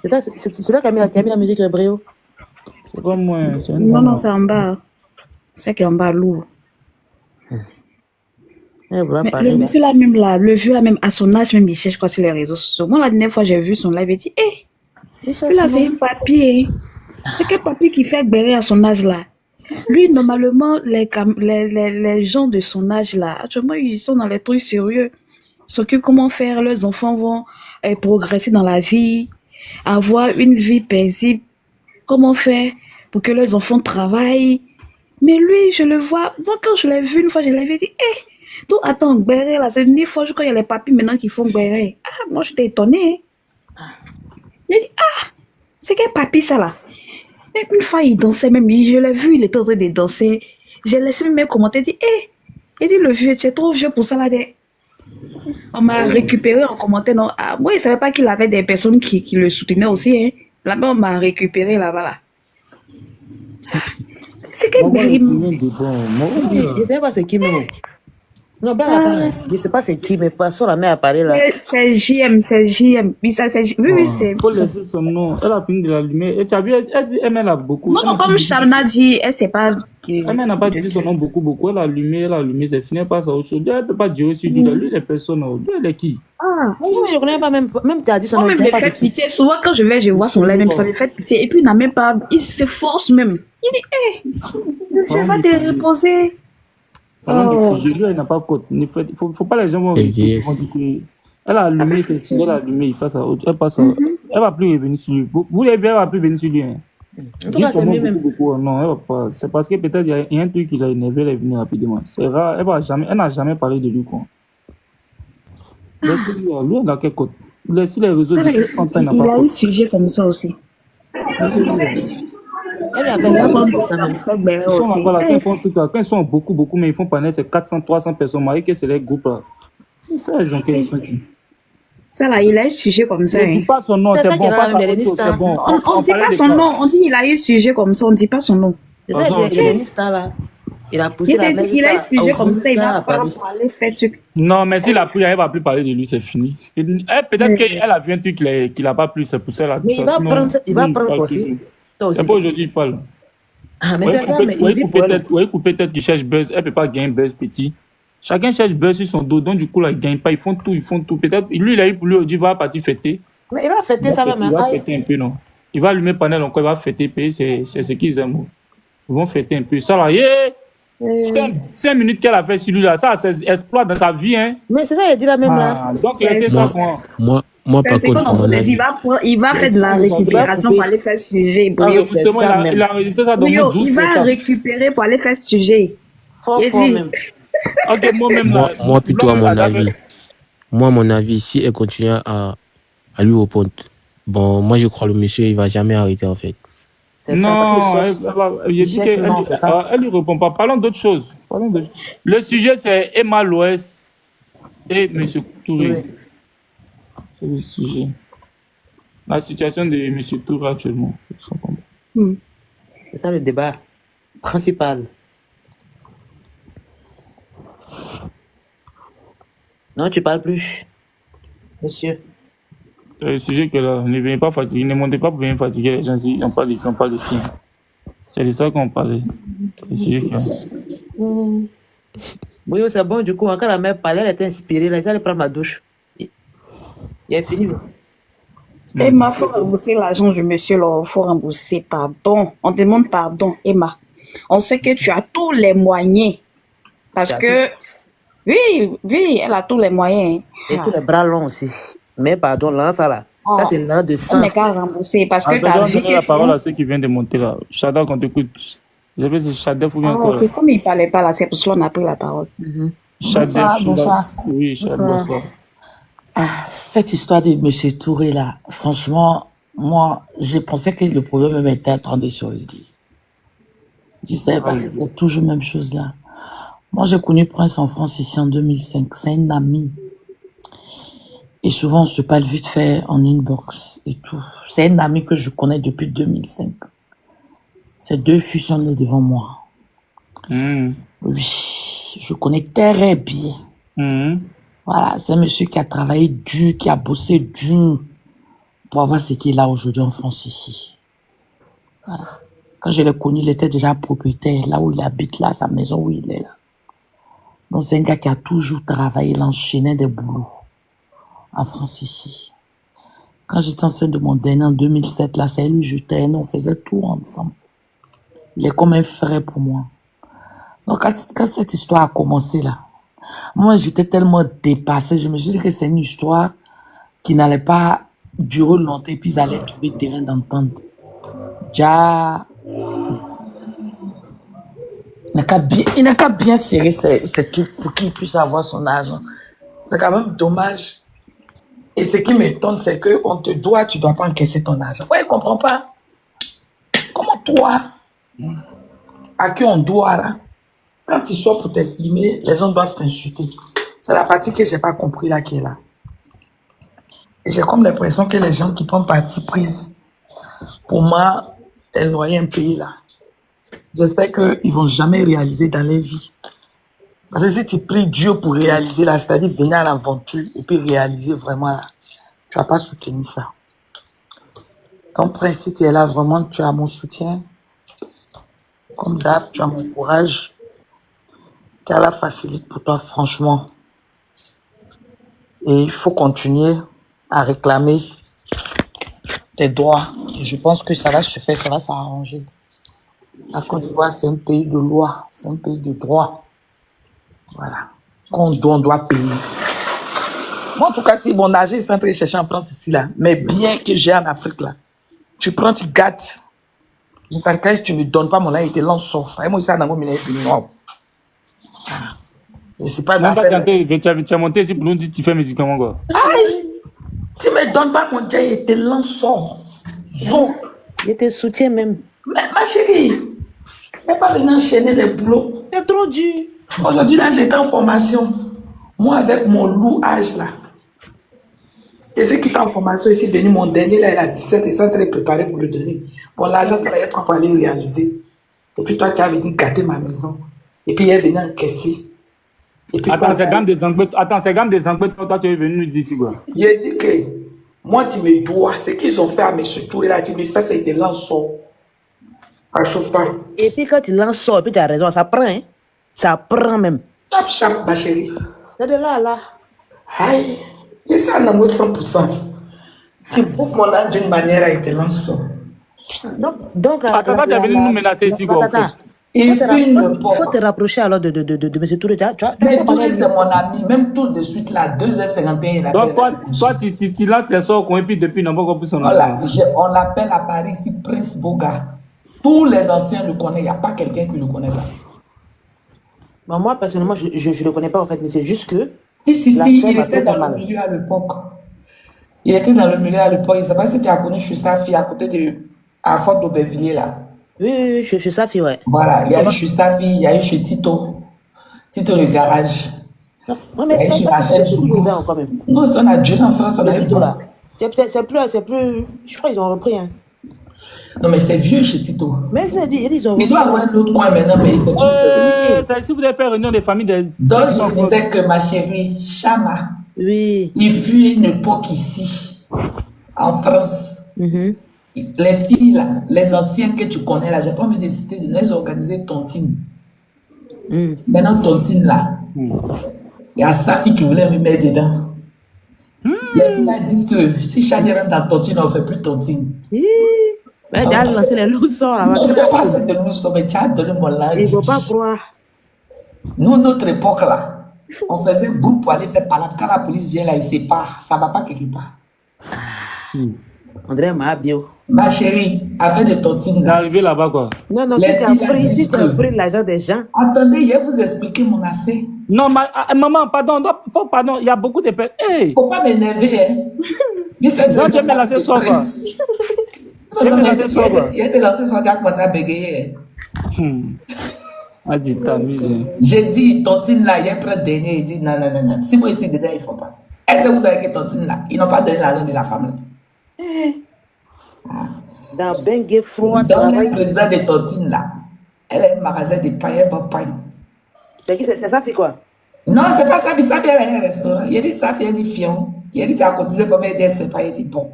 C'est là qui a mis la musique, Brio. C'est pas moi. Non, c'est en bas. C'est qui est en bas lourd. Mais le monsieur là même là, le vieux là même à son âge même il cherche quoi sur les réseaux sociaux. Moi la dernière fois j'ai vu son live et dit là c'est un papier. C'est quel papier qui fait bérer à son âge là. Lui normalement les gens de son âge là, actuellement ils sont dans les trucs sérieux. Ils s'occupent comment faire, leurs enfants vont progresser dans la vie, avoir une vie paisible. Comment faire pour que leurs enfants travaillent. Mais lui je le vois, donc quand je l'ai vu une fois je l'avais dit tout attends, béret là, c'est une fois, je crois qu'il y a les papis maintenant qui font béret. Moi j'étais étonnée. J'ai dit, c'est quel papi ça là? Et une fois il dansait même, je l'ai vu, il était en train de danser. J'ai laissé même commenter, dit, il dit le vieux, tu es trop vieux pour ça là. On m'a récupéré en commentaire, non. Moi il savait pas qu'il avait des personnes qui le soutenaient aussi, hein. Là-bas on m'a récupéré là-bas là. C'est quel béret? Je sais pas c'est qui même. Non, je sais pas c'est qui, mais passons la main à parler là. C'est JM. Oui, ça c'est JM. Oui, c'est. Il faut laisser son nom. Elle a fini de l'allumer. Et tu as vu, elle a beaucoup. Non, comme Shamna dit, elle sait pas. Elle n'a pas dit son nom beaucoup. Elle a allumé, c'est fini, elle passe à autre chose. Elle ne peut pas dire aussi, lui, les personnes. Lui, elle est qui? Oui, je connais pas même tu as dit son nom. Moi, même me fait pitié. Souvent, quand je vois son live, même ça me fait pitié. Et puis, il n'a même pas. Il se force même. Il dit, tu vas te reposer. Elle n'a pas côte. Il ne faut pas les gens vont rester. Elle a allumé, il passe à autre. Elle va plus revenir sur lui. Vous l'avez vu, elle va plus venir sur lui. Hein. En tout cas, c'est mieux même. Non, elle va pas. C'est parce que peut-être il y a un truc qui l'a énervé, elle est venue rapidement. C'est rare, elle n'a jamais parlé de lui. Quoi. Laissez-lui, lui, elle a quel côté? Laissez les réseaux. Il a un sujet comme ça aussi. Elle a fait quand ils sont beaucoup, mais ils font pas c'est 400, 300 personnes mariées que c'est les groupes là. C'est les gens qui sont qui. Ça là, il a un sujet comme ça. Ne dis pas son nom, c'est bon. C'est bon. On dit pas son nom, on dit il a un sujet comme ça, on dit pas son nom. Il a poussé la main. Il a un sujet comme ça, il va pas parler, faire truc. Non, mais s'il a pris, elle va plus parler de lui, c'est fini. Peut-être qu'elle a vu un truc qu'il a pas plu, c'est pour ça là. Mais il va prendre aussi. C'est pas aujourd'hui il parle. Mais c'est ça, mais il vit pour elle. Peut-être qu'il cherche buzz, elle peut pas gagner buzz petit. Chacun cherche buzz sur son dos, donc du coup là, il gagne pas, ils font tout. Peut-être, lui il a eu pour lui, il va partir fêter. Mais il va fêter ça même. Il va fêter un peu, non. Il va allumer panel encore, il va fêter, c'est ce qu'ils aiment. Ils vont fêter un peu. Ça là, 5 minutes qu'elle a fait sur lui là, ça exploit dans sa vie, hein. Mais c'est ça, il a dit la même là. Donc laissez ça moi. Moi, par contre, il va faire de la récupération pour aller faire sujet. Il va récupérer pour aller faire sujet. Moi, plutôt à mon avis, si elle continue à lui répondre, bon, moi je crois le monsieur, il va jamais arrêter en fait. C'est ça, parce Non, qu'il j'ai dit cherche, qu'elle non, c'est ça. elle lui répond pas. Parlons d'autre chose. Le sujet, c'est Emma Loès et M. Touré. Oui. C'est le sujet. La situation de M. Touré actuellement. C'est ça le débat principal. Non, tu parles plus, monsieur. C'est le sujet que là, ne venez pas fatiguer, ne montez pas pour venir fatiguer les gens ici. On parle de films. C'est de ça qu'on parlait. C'est le sujet que... Oui, c'est bon, du coup, quand la mère parlait, elle était inspirée, là, elle allait prendre ma douche. Il est fini. Emma, il faut rembourser l'argent du monsieur, là. Il faut rembourser, pardon. On demande pardon, Emma. On sait que tu as tous les moyens. Parce que, oui, elle a tous les moyens. Et tous les bras longs aussi. Mais pardon, là, ça là. Ça, c'est l'un de On sang. n'est qu'à rembourser parce que Attends, tu as on vu donne que la tu parole à ceux qui viennent de monter là. Shadaf, on t'écoute. Je vais c'est Shadaf ou bien Ah, quoi ok, comme il ne parlait pas là, c'est pour cela qu'on a pris la parole. Shadaf, Bonsoir. Oui, Shadaf. Cette histoire de M. Touré là, franchement, moi, je pensais que le problème même était en train de se régler. Je ne savais pas que c'était toujours la même chose là. Moi, j'ai connu Prince en France ici en 2005. C'est un ami. Et souvent, on se parle vite fait en inbox et tout. C'est un ami que je connais depuis 2005. Ces deux filles sont nées devant moi. Oui, je connais très bien. Voilà, c'est un monsieur qui a travaillé dur, qui a bossé dur pour avoir ce qu'il a aujourd'hui en France ici. Voilà. Quand je l'ai connu, il était déjà propriétaire, là où il habite, là, sa maison où il est là. Donc c'est un gars qui a toujours travaillé, il enchaînait des boulots en France ici. Quand j'étais enceinte de mon dernier en 2007, là, c'est lui, je traînais, on faisait tout ensemble. Il est comme un frère pour moi. Donc quand cette histoire a commencé là, moi j'étais tellement dépassée, je me suis dit que c'est une histoire qui n'allait pas durer longtemps et puis ils allaient trouver terrain d'entente. Déjà, il n'a qu'à bien serrer ces trucs pour qu'il puisse avoir son argent. C'est quand même dommage. Et ce qui m'étonne, c'est qu'on te doit, tu ne dois pas encaisser ton argent. Ouais, je ne comprends pas. Comment toi, à qui on doit là, quand tu sors pour t'exprimer, les gens doivent t'insulter. C'est la partie que je n'ai pas compris là qui est là. Et j'ai comme l'impression que les gens qui prennent parti prise, pour moi, elles noyer un pays là. J'espère qu'ils ne vont jamais réaliser dans leur vie. Parce que si tu pries Dieu pour réaliser là, c'est-à-dire venir à l'aventure et puis réaliser vraiment là, tu ne vas pas soutenir ça. Donc, Prince, si tu es là, vraiment, tu as mon soutien. Comme d'hab, tu as mon courage. Qu'Allah facilite pour toi, franchement. Et il faut continuer à réclamer tes droits. Et je pense que ça va se faire, ça va s'arranger. La Côte d'Ivoire, c'est un pays de loi, c'est un pays de droit. Voilà. Quand on doit payer. Moi, en tout cas, si mon argent est en train de chercher en France ici, là, mais bien que j'ai en Afrique, là, tu prends, tu gâtes. Je t'encaisse, tu ne me donnes pas mon argent, il te lance. Et moi, ça, dans mon milieu, non. Et c'est pas d'affaire. Tu as monté ici pour nous dire tu fais médicament quoi. Aïe! Tu ne me donnes pas mon argent, il te lance. Il te soutient même. Mais ma chérie, n'est pas venir enchaîner des boulots. C'est trop dur. Aujourd'hui, là, j'étais en formation. Moi, avec mon louage, là. Et ceux qui étaient en formation ici, venu mon dernier, là, il a 17 et ça, très préparé pour le donner. Bon, l'argent, ça va être pour aller réaliser. Et puis, toi, tu as venu gâter ma maison. Et puis, il est venu encaisser. Et puis, Attends, c'est gamme des Anglais, toi, tu es venu nous dire ici quoi. Il a dit que moi, tu me dois. Ce qu'ils ont fait à M. Touré, là, tu me fais, c'est des lançons. Ça ne chauffe pas. Et puis quand tu lances ça, et puis tu as raison, ça prend, hein. Ça prend même. Chap, chap, ma chérie. C'est de là à là. Aïe, et ça en amour 100%. Tu bouffes mon âme d'une manière et te lances. Donc, Attends, tu es venu nous menacer ici quoi. Il faut te rapprocher alors de M. Touré. Mais Touré, c'est mon ami. Même tout de suite, là, 2h51, il appelle. Donc, toi, tu lances les sorts qu'on et puis depuis, on n'a pas compris son nom. On l'appelle à Paris ici Prince Boga. Tous les anciens le connaissent. Il n'y a pas quelqu'un qui le connaît là. Bon, moi, personnellement, je ne le connais pas en fait, mais c'est juste que. Si, il était dans le milieu à l'époque. Il était dans le milieu à l'époque. Je ne sais pas si tu as connu Choussa Fille à côté À Fort d'Aubervilliers, là. Oui, chez sa fille, ouais. Voilà, il y a eu chez sa fille, il y a eu chez Tito. Tito le garage. Non, mais Il y a eu chez Rachel c'est toujours Zoulou. ouvert encore même. Non, ça on a duré en France, on a Le eu Tito, bon. là. C'est plus. Je crois qu'ils ont repris, hein. Non, mais c'est vieux chez Tito. Mais ils ont Il doit avoir un autre coin maintenant, mais c'est plus. Si vous devez faire réunion des familles des... Donc, je disais que ma chérie, Chama, Oui. il fut une époque ici, en France. Les filles, là, les anciennes que tu connais, là, j'ai pas envie de citer, de les organiser tontine. Maintenant, tontine, là, il y a sa fille qui voulait me mettre dedans. Les filles, là, disent que si Chani rentre dans tontine, on ne fait plus tontine. Mais tu as lancé les loups sorts là-bas. Non, c'est pas fait de nous sauver, tu as donné mon linge. Il ne faut pas croire. Nous, notre époque, là, on faisait groupe pour aller faire palabre. Quand la police vient, là, il sépare. Ça ne va pas quelque part. On dirait ma bio. Ma chérie, avec des tontines, là. Arrivé là-bas, quoi. Non, Les si filles, là, disent tu as que- pris l'argent des gens. Attendez, je vais vous expliquer mon affaire. Non, maman, pardon, pardon, il y a beaucoup de personnes. Hey! Faut pas m'énerver, hein. Il s'est Non, tu es lancé sur quoi? Tu es lancé sur quoi? Il a été lancé sur, tu as commencé à bégayer. Ah, dis, t'amuses. J'ai dit, tontine là, il est prêt dernier. Il dit, non. Si moi ici dedans, il ne faut pas. Est-ce que vous savez que tontine là, ils n'ont pas donné l'argent de la femme là. Dans Bengue froid, Donc, le travail. président de tontine là, elle a un magasin de pain, elle vend pain. C'est ça, fait quoi? Non, c'est pas ça, ça fait un restaurant. Il a dit ça, fait un fion. Il a dit, tu as cotisé combien d'heures, c'est pas, il dit bon.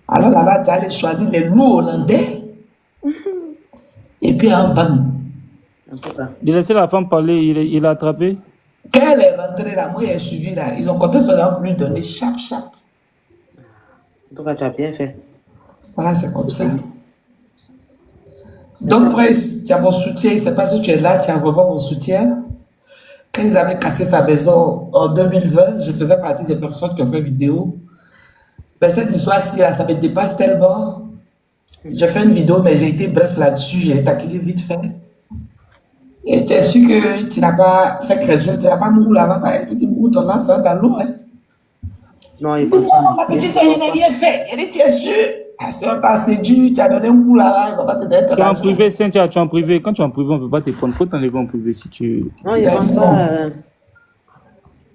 Alors là-bas, tu allais choisir les loups hollandais et puis en vendre. Il a laissé la femme parler, il a attrapé. Quand elle est rentrée là, moi, j'ai suivi là. Ils ont compté sur leur pour lui donner chaque. Donc, tu as bien fait. Voilà, c'est comme ça. Donc, Prince, tu as mon soutien. Je ne sais pas si tu es là, tu as vraiment mon soutien. Quand ils avaient cassé sa maison en 2020, je faisais partie des personnes qui ont fait vidéo. Mais cette histoire-ci, là, ça me dépasse tellement. J'ai fait une vidéo, mais j'ai été bref là-dessus. J'ai taquillé vite fait. Et tu es sûr que tu n'as pas fait crèche, tu n'as pas mouru là-bas. Si tu mouru, ton là, ça dans l'eau. Hein. Non, il faut Non, ma petite sœur, il n'a rien fait. Elle dit, tu es sûr? Ah, si on t'a séduit, tu as donné un coup là-bas, on va te donner ton Tu es en argent. privé, Cynthia, tu es en privé. Quand tu es en privé, on ne peut pas te prendre. Il faut t'enlever en privé si tu... Non, il ne pense pas.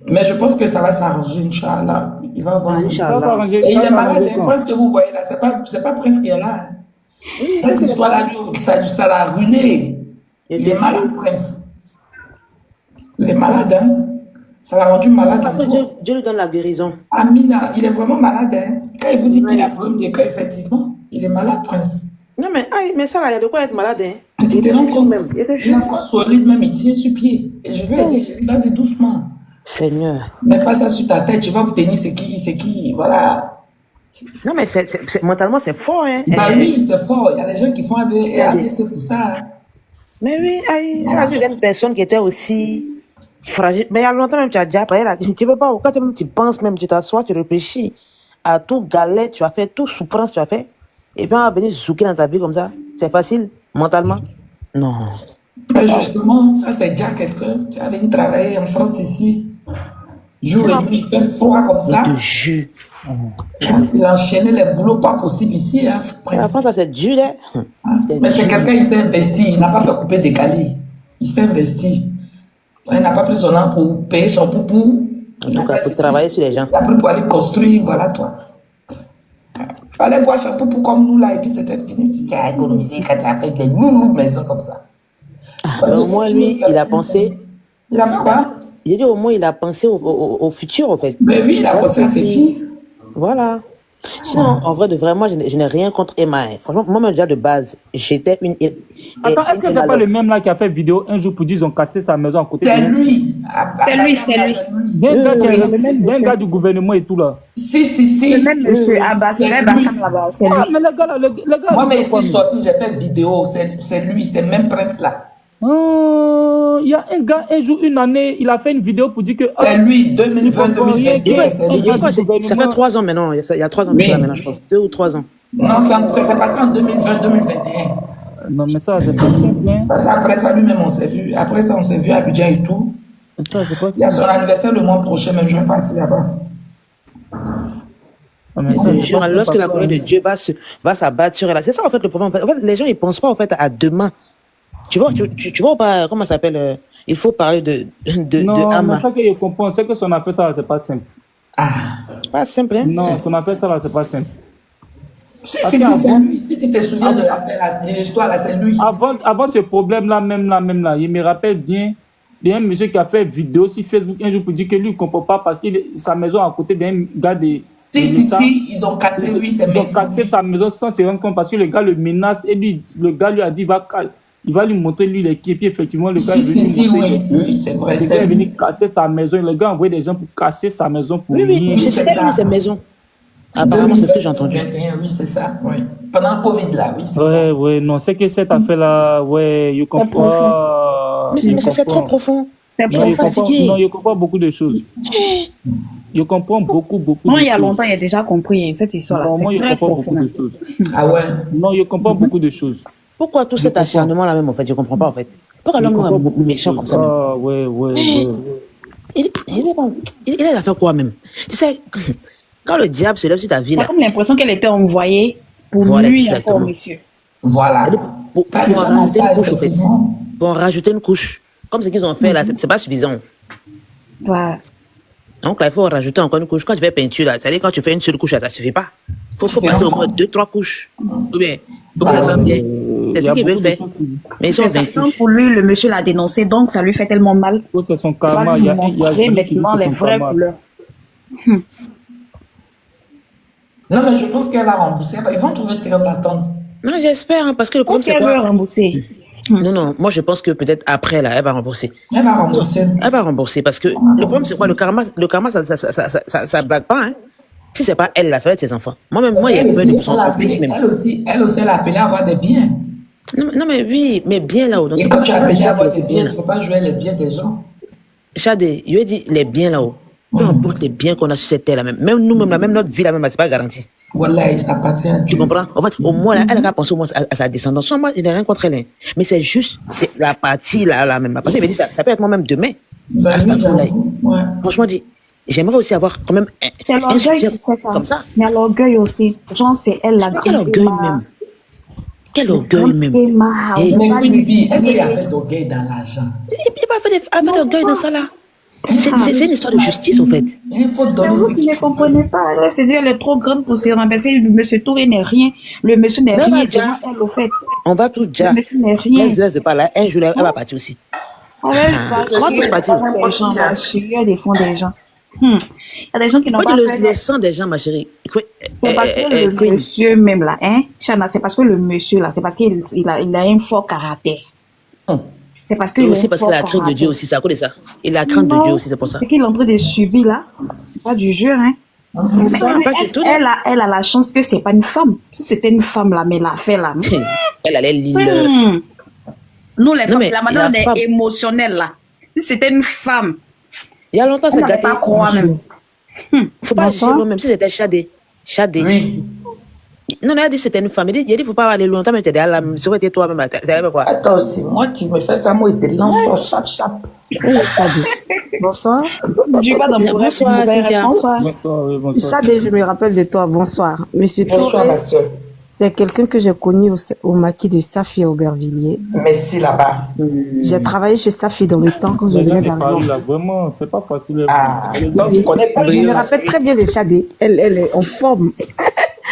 Mais je pense que ça va s'arranger, Inch'Allah. Il va avoir son Inch'Allah. Ça va arranger- Et il ça est va malade, arranger le quand? prince que vous voyez là, c'est pas Prince qui est là. Cette histoire-là, lui, ça l'a ruiné. Il est malade, Prince. Il est malade, hein. Ça l'a rendu malade. Après, Dieu lui donne la guérison. Amina, il est vraiment malade, hein. Quand il vous dit qu'il a un problème de cœur, effectivement, il est malade, Prince. Non, mais ça, là, il y a de quoi être malade, hein. Tu te Il rends est compte? même. Il est Il est juste. encore solide, même, il tient sur pied. Et je lui ai dit, vas-y doucement. Seigneur. Mets pas ça sur ta tête, tu vas obtenir c'est qui, voilà. Non, mais mentalement, c'est fort, hein. Bah oui, c'est fort. Il y a des gens qui font AVC pour ça. Hein. Mais oui, aïe, ça, c'est une personne qui était aussi fragile. Mais il y a longtemps même, tu as déjà parlé là. Tu veux pas, quand même, tu penses même, tu t'assois, tu réfléchis à tout galère, tu as fait, tout souffrance, tu as fait. Et puis on va venir zouker dans ta vie comme ça. C'est facile, mentalement? Non. Mais justement, ça c'est déjà quelqu'un. Tu as venu travailler en France ici. Jour et nuit, il fait froid comme ça. Je te jure. Il a enchaîné les boulots pas possibles ici, hein, La Prince. France, ça, c'est dur, hein. Mais c'est quelqu'un, il s'est investi. Il n'a pas fait couper des calis. Il s'est investi. Il n'a pas pris son an pour payer son poupou. En tout cas, pour travailler sur les gens. Il a pris pour aller construire, voilà toi. Il fallait boire son poupou comme nous là, et puis c'était fini. Si tu as économisé, quand tu as fait des loulous maisons comme ça. Mais au moins, lui, il a pensé. Il a fait quoi? J'ai dit, au moins, il a pensé au futur, en fait. Mais oui, il a pensé à ses filles. Voilà. Sinon, en vrai, de vrai, moi, je n'ai rien contre Emma. Hein. Franchement, moi, déjà de base, j'étais une. Attends, est-ce que c'est pas le même là qui a fait vidéo un jour pour dire qu'ils ont cassé sa maison à côté C'est de nous? lui. C'est lui. D'un gars du gouvernement et tout là. Si. Le même monsieur Abbas, c'est Bassam là-bas, c'est Ah, lui. mais le gars là, le gars. Moi, mais il fait quoi, ici lui? sorti, j'ai fait vidéo. C'est lui, c'est le même prince là. Il y a un gars, un jour, une année, il a fait une vidéo pour dire que. C'est lui, 2020, 2021. C'est lui. Ça fait 3 ans maintenant. Il y a 3 ans de Oui. ça maintenant, je pense. 2 ou 3 ans. Non, ça s'est passé en 2020, 2021. Non, mais ça, c'est pas simple, hein. Parce qu'après ça, lui-même, on s'est vu. Après ça, on s'est vu à Abidjan et tout. Ça, c'est pas Il y a simple. son anniversaire le mois prochain, même je vais partir là-bas. Ah, mais Je ça, te c'est jure, pas lorsque la ça, colère de Dieu va s'abattre sur elle. C'est ça en fait le problème. En fait, les gens ils pensent pas en fait à demain. Tu vois, tu vois pas comment ça s'appelle il faut parler de Non, mais Ama. ça que je comprends, c'est que son affaire, ça, là, c'est pas simple. Ah. Pas simple, hein? Non, son affaire, ça, là, c'est pas simple. Parce Si, c'est qu'avant, lui. Si tu te souviens de l'affaire, de l'histoire, là, c'est lui. avant ce problème-là, même là, il me rappelle bien, il y a un monsieur qui a fait une vidéo sur Facebook un jour pour dire que lui, il ne comprend pas parce que sa maison est à côté d'un gars de l'État. Si, ils ont cassé, oui, c'est Ils ont cassé sa maison sans se rendre compte parce que le gars le menace et lui, le gars lui a dit il va lui montrer lui les qui et puis effectivement le gars est venu montrer oui, c'est vrai. le gars est venu casser sa maison. Le gars a envoyé des gens pour casser sa maison pour Oui, rien. c'est c'est c'était ça. une de ces maisons. Apparemment, c'est ce que j'ai entendu. 2021, oui, c'est ça. Oui. Pendant le Covid, là, oui, c'est ça. Ouais, non, c'est que cette affaire-là, ouais, je comprends. Mais c'est trop profond. C'est Non, je profond. comprends, non, je comprends beaucoup de choses. Je comprends beaucoup de Moi, il y a choses. longtemps, il a déjà compris hein, cette histoire-là. Non, moi, C'est je très comprends profond. beaucoup de choses. Ah ouais. Non, je comprends beaucoup de choses. Pourquoi tout cet acharnement-là même, en fait? Je comprends pas, en fait. Pourquoi l'homme noir est méchant comme ça même? Ah, ouais. Il a fait quoi même? Tu sais, quand le diable se lève sur ta vie, J'ai là, comme l'impression qu'elle était envoyée pour Voilà, lui exactement. encore, monsieur. Voilà. pour T'as en raison, rajouter ça, une couche, en fait. effectivement. Pour en rajouter une couche. Comme ce qu'ils ont fait là, c'est pas suffisant. Voilà. Donc là, il faut en rajouter encore une couche. Quand tu fais peinture, là, c'est-à-dire quand tu fais une seule couche, là, ça suffit pas. Faut passer au moins 2-3 couches. Ou bien, pour que ça soit bien. C'est Il y ce a qu'ils veulent beaucoup de faire. choses qui- Mais ils sont C'est vaincus. certain pour lui, le monsieur l'a dénoncé, donc ça lui fait tellement mal. Oh, c'est son Il va karma. lui Il y a montrer celui qui dit maintenant que les son vraies karma. couleurs. Non, mais je pense qu'elle va rembourser. Ils vont trouver le terrain d'attente. Non, j'espère, hein, parce que le problème, Est-ce c'est qu'elle veut quoi? rembourser? Non, moi, je pense que peut-être après, là, elle va rembourser. Elle va rembourser. Elle va rembourser parce que le problème, c'est quoi? Le karma, ça blague pas, hein. Si c'est pas elle, là, ça va être ses enfants. Moi-même, moi, il y a Elle peur aussi, de son fils même. elle aussi, elle a appelé à avoir des biens. Non, mais oui, mais bien là-haut. Donc, Et quand tu as appelé à avoir les des biens, biens, tu ne peux pas jouer les biens des gens. Chadé, je lui ai dit les biens là-haut. Peu importe les biens qu'on a sur cette terre là même. Même nous-mêmes, là, même notre vie là même, c'est pas garanti. Voilà, ça appartient à Tu Dieu. comprends? En fait, au moins, là, elle a qu'à penser au moins à sa descendance. Soit moi, je n'ai rien contre elle. Hein. Mais c'est juste, c'est la partie là même. La partie, elle me dit, ça peut être moi-même demain. Ben, oui, Astagfirullah. j'avoue. Ouais. Franchement, dit, j'aimerais aussi avoir quand même C'est un l'orgueil soutien qui fait ça. comme ça. Il y a l'orgueil aussi. Genre, c'est elle la Mais quel orgueil même. Quel orgueil même. Et Mais oui, Bibi, est-ce qu'il y avait d'orgueil dans l'argent? puis, pas fait d'orgueil dans ça là. C'est une histoire de justice, en fait. Il faut Mais donner vous ce qui ne qu'il faut. comprenez pas, elle se dit elle est trop grande pour se renverser. Le monsieur Touré n'est rien. Le monsieur n'est Mais rien. va, déjà. Elle, au fait. On va tous déjà. Le monsieur n'est rien. Elle veut pas là. Un jour, elle va partir aussi. On va tous partir. des gens, là, suivre des fonds des gens. Il y a des gens qui n'ont Moi, pas le fait. sang des gens, ma chérie. C'est parce que le Queen. monsieur même là, hein, Chana, c'est parce que le monsieur là, c'est parce qu'il a un fort caractère. C'est parce Et qu'il aussi parce qu'il a la crainte de Dieu aussi, c'est à cause de ça. Il a la crainte de Dieu aussi, c'est pour ça. Ce qu'il est en train de subir là, c'est pas du jeu, hein. Mais Ça, pas du tout. elle a la chance que c'est pas une femme. Si c'était une femme là, mais l'a fait là. Elle allait lire. Nous les femmes, mais la manière la on femme- est émotionnelle là. Si c'était une femme, Il y a longtemps, on c'est n'allait gâté. pas croire même. Faut pas Bonsoir. juger même si c'était Chadé. Oui. Non, elle a dit que c'était une femme. Il a dit faut pas aller longtemps, mais t'es derrière la. Ça aurait été toi-même. T'avais pas quoi? Attends aussi, moi, tu me fais ça, moi, il te lance sur chap. Bonsoir. Tu vas dans mon Bonsoir, rêve, Cynthia. bonsoir. Bonsoir, oui, bonsoir. Chadé, je me rappelle de toi. Bonsoir. Monsieur Bonsoir, ma Touré, soeur. c'est quelqu'un que j'ai connu au maquis de Safi à Aubervilliers. Merci là-bas. J'ai travaillé chez Safi dans le temps quand je Les gens venais qui d'arriver. parlent là, vraiment, c'est pas facile. Ah, donc tu connais pas Je me rappelle très bien de Chadé. Elle est en forme.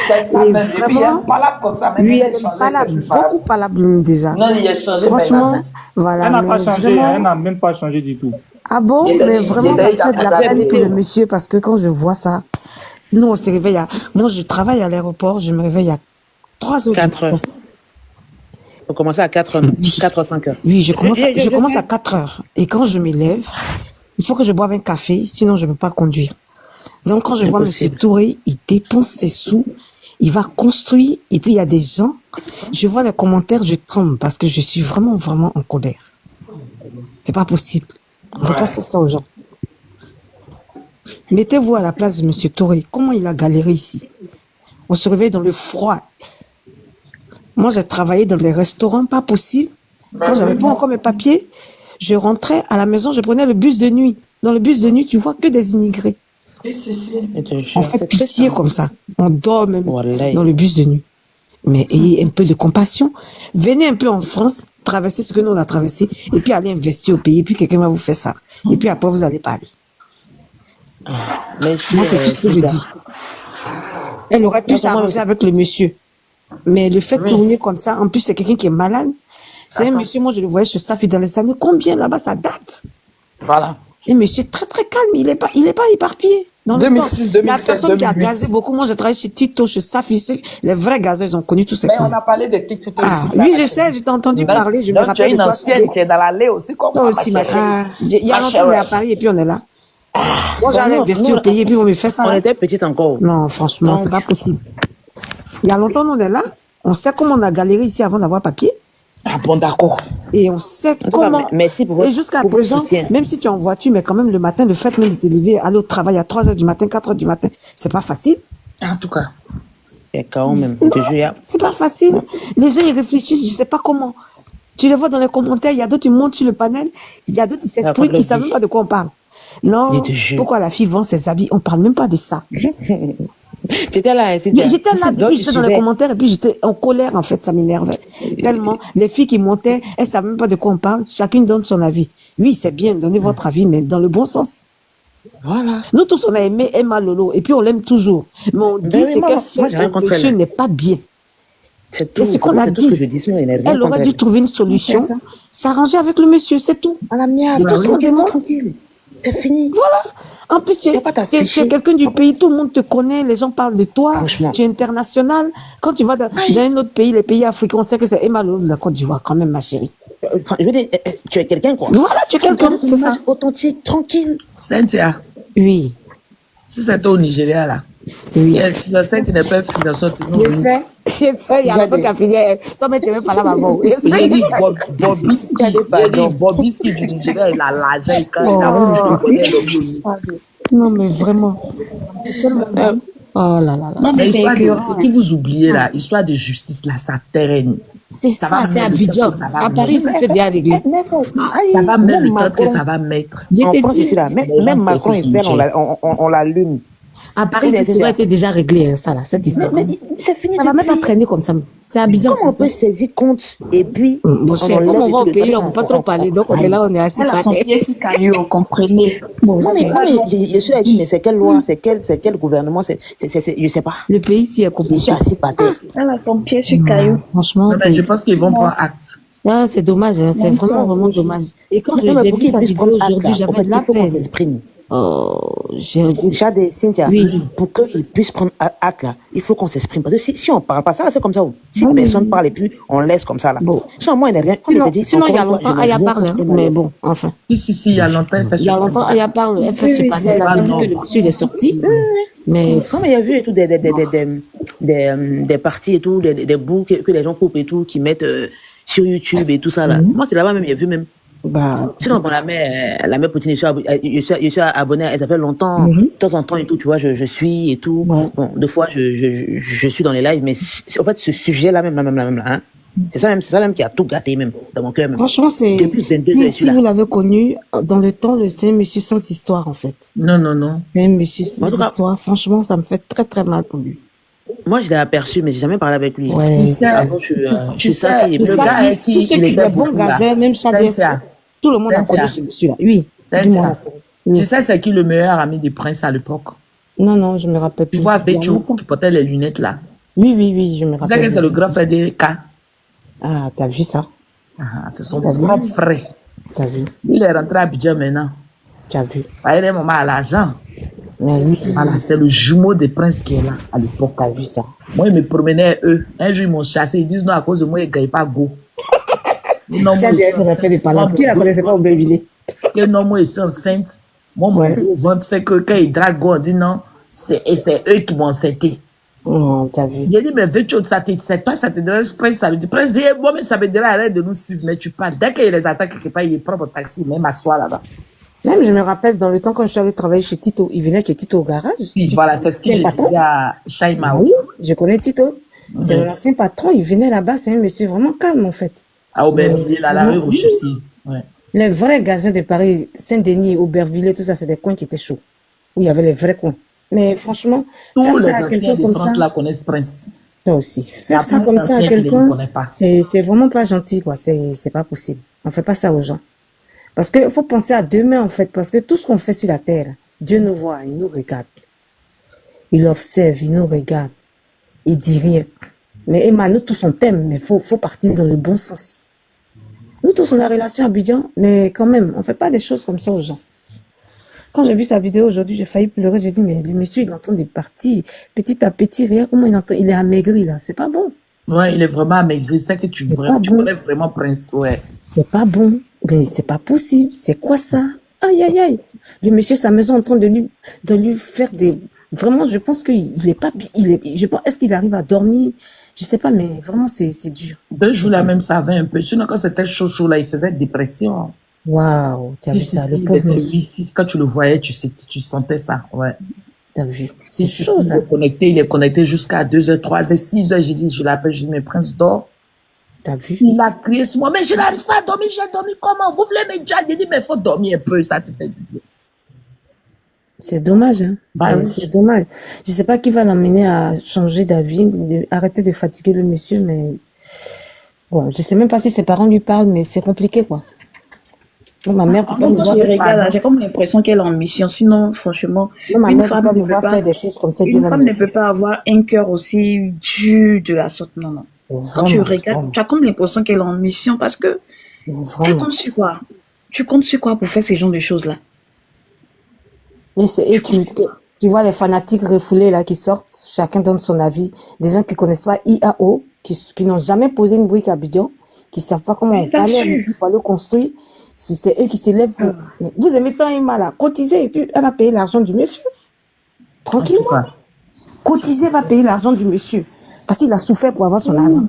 C'est ça, même. Et puis, il y a Vraiment, un palabre comme ça, même. Lui, il a elle est changé, palable, c'est plus palable. beaucoup palable même déjà. Non, il a changé Franchement, maintenant. voilà. Elle n'a pas mais changé, vraiment- elle n'a même pas changé du tout. Ah bon? Il est Mais allé- vraiment, il ça est me fait de allé la à la peine pour météo. le monsieur parce que quand je vois ça, nous, on se réveille à... Moi, je travaille à l'aéroport, je me réveille à 3 heures du 4 heures. matin. Faut commencer à 4 heures, 4 h 5 heures. Oui, je commence à 4 heures. Et quand je me lève, il faut que je boive un café, sinon je ne peux pas conduire. Donc, quand je vois M. Impossible. Touré, il dépense ses sous, il va construire, et puis il y a des gens, je vois les commentaires, je tremble parce que je suis vraiment, vraiment en colère. C'est pas possible. On ne peut pas faire ça aux gens. Mettez-vous à la place de M. Touré. Comment il a galéré ici? On se réveille dans le froid. Moi, j'ai travaillé dans des restaurants, pas possible. Quand j'avais pas encore mes papiers, je rentrais à la maison, je prenais le bus de nuit. Dans le bus de nuit, tu vois que des immigrés. Si. Je te On jure, fait c'est triste, pitié hein. comme ça. On dort même Wallahi. dans le bus de nuit. Mais ayez un peu de compassion. Venez un peu en France, traversez ce que nous on a traversé, et puis allez investir au pays, et puis quelqu'un va vous faire ça. Et puis après, vous allez parler. Merci, Moi, c'est tout ce que je Cynthia. dis. Elle aurait pu Non, pour moi, s'arranger avec le monsieur. Mais le fait de tourner comme ça, en plus, c'est quelqu'un qui est malade. C'est un monsieur, moi, je le voyais chez Safi dans les années. Combien là-bas, ça date? Voilà. Un monsieur très, très calme. Il est pas éparpillé. Dans le 2006, temps. La 2007, personne qui a 2008. gazé beaucoup, moi, j'ai travaillé chez Tito, chez Safi. Les vrais gazeurs, ils ont connu tous ces Mais on causes. a parlé des TikTok. Ah, oui, je sais, je t'ai entendu parler. Je me Donc, tu es rappelle de une toi. ancienne, tu es dans l'allée aussi, comme Toi moi, aussi, ma chérie. chérie. Il y a Ma longtemps, on est à chérie. Paris, et puis on est là. Moi, j'allais Nous, investir nous, au pays, et puis on me fait ça. on Là. était petites encore. Non, franchement, Donc, c'est pas possible. Il y a longtemps, nous, on est là. On sait comment on a galéré ici avant d'avoir papier. Ah bon, d'accord. Et on sait en tout cas, comment. merci pour Et jusqu'à pour votre présent, soutien. même si tu es en voiture, mais quand même le matin, le fait même de te lever, aller au travail à 3 heures du matin, 4 heures du matin, c'est pas facile. En tout cas. Et quand même, je te jure. C'est pas facile. Les gens, ils réfléchissent, je sais pas comment. Tu les vois dans les commentaires, il y a d'autres, ils montent sur le panel, il y a d'autres, ils s'expriment, ils savent même pas de quoi on parle. Non, Je te jure. pourquoi la fille vend ses habits, on parle même pas de ça. J'étais là, Mais j'étais là, Donc, depuis tu j'étais dans les suivais. commentaires, et puis j'étais en colère, en fait, ça m'énervait. Tellement, les filles qui montaient, elles savent même pas de quoi on parle, chacune donne son avis. Oui, c'est bien, donnez votre avis, mais dans le bon sens. Voilà. Nous tous, on a aimé Emma Lolo, et puis on l'aime toujours. Mais on dit, Ben oui, c'est moi, qu'elle moi, j'ai fait rien au contre monsieur elle. n'est pas bien. C'est tout. C'est ce qu'on a C'est tout ce que dit. je dis. Sinon, il n'y a rien Elle contre aurait dû elle. trouver une solution, C'est ça. s'arranger avec le monsieur, c'est tout. À la mienne, C'est tout ce qu'on demande. tranquille. C'est fini. Voilà. En plus, tu Y es, a pas tu es d'affiché. quelqu'un du pays, tout le monde te connaît, les gens parlent de toi, Franchement. tu es international. Quand tu vas dans un autre pays, les pays africains, on sait que c'est Emma Lolo de la Côte d'Ivoire, quand même, ma chérie. Enfin, je veux dire, tu es quelqu'un, quoi. Voilà, tu es quelqu'un, c'est ça. Authentique, tranquille. Cynthia, Oui, si c'était au Nigeria, là, oui. la fête n'est pas finie dans son Je sais, il y a longtemps que tu as fini. Toi, mais tu n'es même pas là, maman. J'ai dit Bobby qui du Nigeria, il a l'argent, il a Non, mais vraiment. Oh là là là. Non, Mais mais c'est histoire de, écœurant. ce que vous oubliez là, histoire de justice là, ça traîne. C'est Ça ça, va c'est même Abidjan. le temps que ça va À Paris, mettre. c'est déjà réglé. Ça va même le temps que ça va mettre. Je En t'ai France, dit, ici, là, Les gens même Macron, pensent il fait, sur on l'allume. à Paris, ça aurait été déjà réglé, ça là, cette histoire. Mais c'est fini Ça va même pas depuis. traîner comme ça. C'est Abidjan. Comment on peut saisir compte et puis Bon, cher, comme on va au enlève pays, et on ne peut pas trop parler, donc on est là, on est assis Elle a par son terre. pied sur caillou, vous comprenez. Bon, Non, mais cher, je suis là, mais c'est quelle loi, c'est quel gouvernement, je sais pas. le pays ici est Je suis compliqué. assis par terre. Elle a son pied sur caillou. Franchement, Non, mais je pense qu'ils vont prendre acte. c'est dommage, hein, c'est vraiment dommage. Et quand Non, mais j'ai pour vu qu'ils sa puissent vidéo prendre acte, aujourd'hui, là, en j'avais fait, de la il faut qu'on peine. s'exprime. Oh, j'ai Jade et Cynthia, Oui. pour qu'ils puissent prendre acte là, il faut qu'on s'exprime. Parce que si on parle pas, ça c'est comme ça. Si Oui. personne parle et puis on laisse comme ça là. Bon. Sans moi, il n'y a rien. Comme je Sinon, te dis, sinon, il y a encore une fois, longtemps, je n'ai Aya rien parle, hein, contre mais MLS. bon, enfin. Si, il y a longtemps, elle fait Il y a longtemps, Aya parle, elle fait ce panel là, c'est depuis pas que le monsieur il est sorti. Mais Non, mais il y a vu et tout des parties et tout, des bouts que les gens coupent et tout, qui mettent sur YouTube et tout ça là. Moi, c'est là-bas même, il y a vu même. bah, Sinon, bon, la mère Poutine, je suis abonné à elle, ça fait longtemps, de temps en temps et tout, tu vois, je suis et tout. Ouais. Bon, deux fois, je suis dans les lives, mais en fait, ce sujet-là même, là, hein, c'est ça même qui a tout gâté même, dans mon cœur même. franchement, c'est. Depuis 22 Si, heures, je suis si là. vous l'avez connu, dans le temps, c'est un monsieur sans histoire, en fait. Non, non, non. C'est un monsieur sans En tout cas- histoire. Franchement, ça me fait très, très mal pour lui. Moi, je l'ai aperçu, mais j'ai jamais parlé avec lui. Ouais. Tu sais, Avant, je suis sa fille. Et tu puis, sais, le gars, avec qui tous ceux il qui était les bons beaucoup, là. gazelles, même Chadès, Cynthia. tout le monde a Cynthia. connu ce monsieur-là. Oui. Cynthia. Dis-moi, ma chérie. Tu sais, c'est qui le meilleur ami des princes à l'époque? Non, non, je me rappelle plus. Tu vois, Il y a Bécho, longtemps. qui portait les lunettes là. Oui, oui, oui, je me Tu sais que rappelle. c'est le grand frère de K. Ah, t'as vu ça? Ah, c'est son propre frère. T'as vu? Il est rentré à Abidjan maintenant. T'as vu? Il est maman à l'argent. Mais lui, Voilà, c'est le jumeau des princes qui est là à l'époque. t'as vu ça? Moi, ils me promenaient eux. Un jour, ils m'ont chassé. Ils disent non, à cause de moi, ils ne gagnent pas go. Non, moi, Qui la connaissait pas au Bévillé? que non, moi, ils sont enceintes. Moi, mon Ouais. gros ventre fait que quand ils draguent go, on dit non, c'est eux qui m'ont enceinté. Oh, t'as vu? J'ai dit, mais veux-tu, c'est toi, ça te dérange, Prince, ça me dit, Prince, dit, moi, mais ça me dérange, arrête de nous suivre, mais tu parles. Dès qu'il les attaque quelque part, il prend mon taxi, même m'assoit là-bas. Même, je me rappelle, dans le temps, quand je suis allée travailler chez Tito, il venait chez Tito au garage. Si, voilà, c'est ce que Quel j'ai patron? dit à Shaima. Ah oui, je connais Tito. C'est l'ancien patron, il venait là-bas, c'est un monsieur vraiment calme, en fait. À Aubervilliers, là, la rue Oui. Rouge aussi. Ouais. Les vrais gazeurs de Paris, Saint-Denis, Aubervilliers, tout ça, c'est des coins qui étaient chauds. où il y avait les vrais coins. Mais franchement, Tous faire les ça à anciens quelqu'un de comme France ça, là connaissent Prince. toi aussi, Il y faire a ça plein comme ça à d'anciens qui ne le quelqu'un, connaissent pas. c'est vraiment pas gentil, quoi. C'est pas possible. On fait pas ça aux gens. Parce qu'il faut penser à demain, en fait, parce que tout ce qu'on fait sur la terre, Dieu nous voit, il nous regarde. Il observe, il nous regarde. Il dit rien. Mais Emma, nous tous on t'aime, mais faut partir dans le bon sens. Nous tous on a relation à Abidjan, mais quand même, on fait pas des choses comme ça aux gens. Quand j'ai vu sa vidéo aujourd'hui, j'ai failli pleurer. J'ai dit, mais le monsieur, il est en train de partir. Petit à petit, regarde comment il est amaigri, là. C'est pas bon. Ouais, il est vraiment amaigri. C'est que tu C'est pas bon. connais vraiment Prince, ouais. C'est pas bon. Mais c'est pas possible. C'est quoi ça? Aïe, aïe, aïe. Le monsieur, sa maison en train de lui faire des... Vraiment, je pense qu'il est pas... je pense, est-ce qu'il arrive à dormir? Je sais pas, mais vraiment, c'est dur. 2 jours là même, ça avait un peu. Sinon, quand c'était chaud là, il faisait dépression. Waouh, tu as vu ça, le Il pauvre était monsieur. ici. Quand tu le voyais, tu sentais ça, ouais. T'as vu? C'est Si chaud, ça. il est connecté jusqu'à 2h, 3h, 6h. J'ai dit, je l'appelle, je dis, mais Prince dort. T'as vu? Il a crié sur moi, mais je n'arrive pas à dormir, j'ai dormi comment? Vous voulez me dire? J'ai dit, mais il faut dormir un peu, ça te fait du bien. C'est dommage, hein. Bah oui. C'est dommage. Je sais pas qui va l'emmener à changer d'avis, arrêter de fatiguer le monsieur, mais bon, je sais même pas si ses parents lui parlent, mais c'est compliqué, quoi. Moi, ma mère peut pas me Quand voir, je regarde, là, j'ai comme l'impression qu'elle est en mission. Sinon, franchement, moi, ma une mère peut femme pas ne me peut voir pas, faire des choses comme ça. une femme ne peut pas avoir un cœur aussi dur de la sorte. Non, non. Quand tu regardes, tu as comme l'impression qu'elle est en mission parce que elle Vraiment. compte sur quoi? Tu comptes sur quoi pour faire ce genre de choses-là? Mais tu vois les fanatiques refoulés là qui sortent, chacun donne son avis. Des gens qui connaissent pas IAO, qui n'ont jamais posé une brique à Abidjan, qui savent pas comment on Bien galère sûr. ici pour le construire. Si c'est eux qui se lèvent, vous aimez tant Emma là, cotiser et puis elle va payer l'argent du monsieur. Tranquillement. Cotiser va payer l'argent du monsieur. Parce qu'il a souffert pour avoir son argent.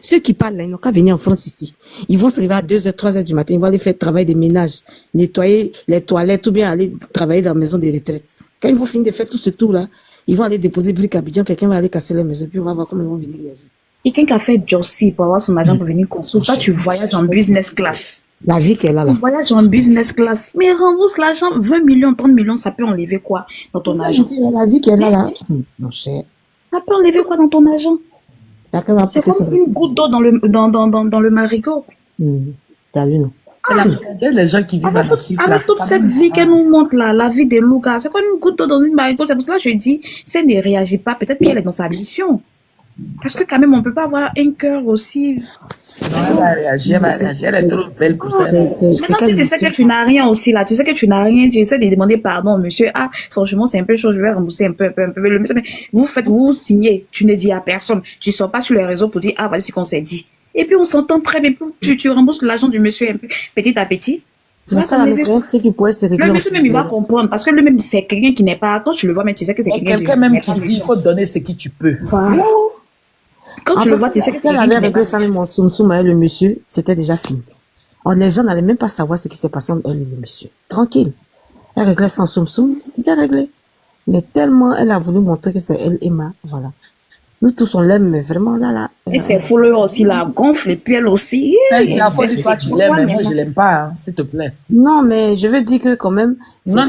Ceux qui parlent là, ils n'ont qu'à venir en France ici. Ils vont se réveiller à 2h, 3h du matin, ils vont aller faire travail de ménage, nettoyer les toilettes ou bien aller travailler dans la maison des retraites. Quand ils vont finir de faire tout ce tour-là, ils vont aller déposer briques à Abidjan, quelqu'un va aller casser les maisons, puis on va voir comment ils vont venir réagir. Quelqu'un qui a fait Jossi pour avoir son argent pour venir construire. Toi, tu voyages en business class. La vie qu'elle a là. Tu voyages en business class. Mais rembourse l'argent, 20 millions, 30 millions, ça peut enlever quoi dans ton Ça, je argent? dis, la vie qu'elle a là. Mon cher. Ça peut enlever quoi dans ton argent? Chacun va C'est porter comme son... une goutte d'eau dans le marigot. T'as vu, non? Elle a regardé les gens qui vivent à l'Afrique. Avec toute cette vie qu'elle nous montre là, la vie des loups-garous, c'est quoi une goutte d'eau dans une marigot? C'est pour cela que je dis, si elle ne réagit pas, peut-être qu'elle est dans sa mission. Parce que quand même, on ne peut pas avoir un cœur aussi. Non, elle va réagir, elle est trop belle pour ça. Maintenant, si tu sais que tu n'as rien aussi là, tu sais que tu n'as rien, tu essaies de demander pardon, monsieur. Ah, franchement, c'est un peu chaud, je vais rembourser un peu. Le monsieur, mais vous signez, tu ne dis à personne. Tu ne sors pas sur les réseaux pour dire, ah, voilà ce qu'on s'est dit. Et puis, on s'entend très bien. Tu rembourses l'argent du monsieur un peu, petit à petit. Mais ça, là, c'est un truc qui pourrait se régler. Le monsieur même, il va comprendre. Parce que lui-même, c'est quelqu'un qui n'est pas. Quand tu le vois, même, tu sais que c'est quelqu'un même qui dit, il faut donner ce que tu peux. Voilà. Quand tu le vois, tu sais que si elle avait réglé ça même en soum avec le monsieur, c'était déjà fini. Les gens n'allaient même pas savoir ce qui s'est passé entre elle et le monsieur. Tranquille. Elle réglait ça en soum, c'était réglé. Mais tellement elle a voulu montrer que c'est elle, Emma, voilà. Nous tous on l'aime, mais vraiment là. Et ses followers aussi la gonflent, et puis elle aussi. C'est la faute du fois tu l'aimes, mais moi je l'aime pas, hein, s'il te plaît. Non, mais je veux dire que quand même. Non,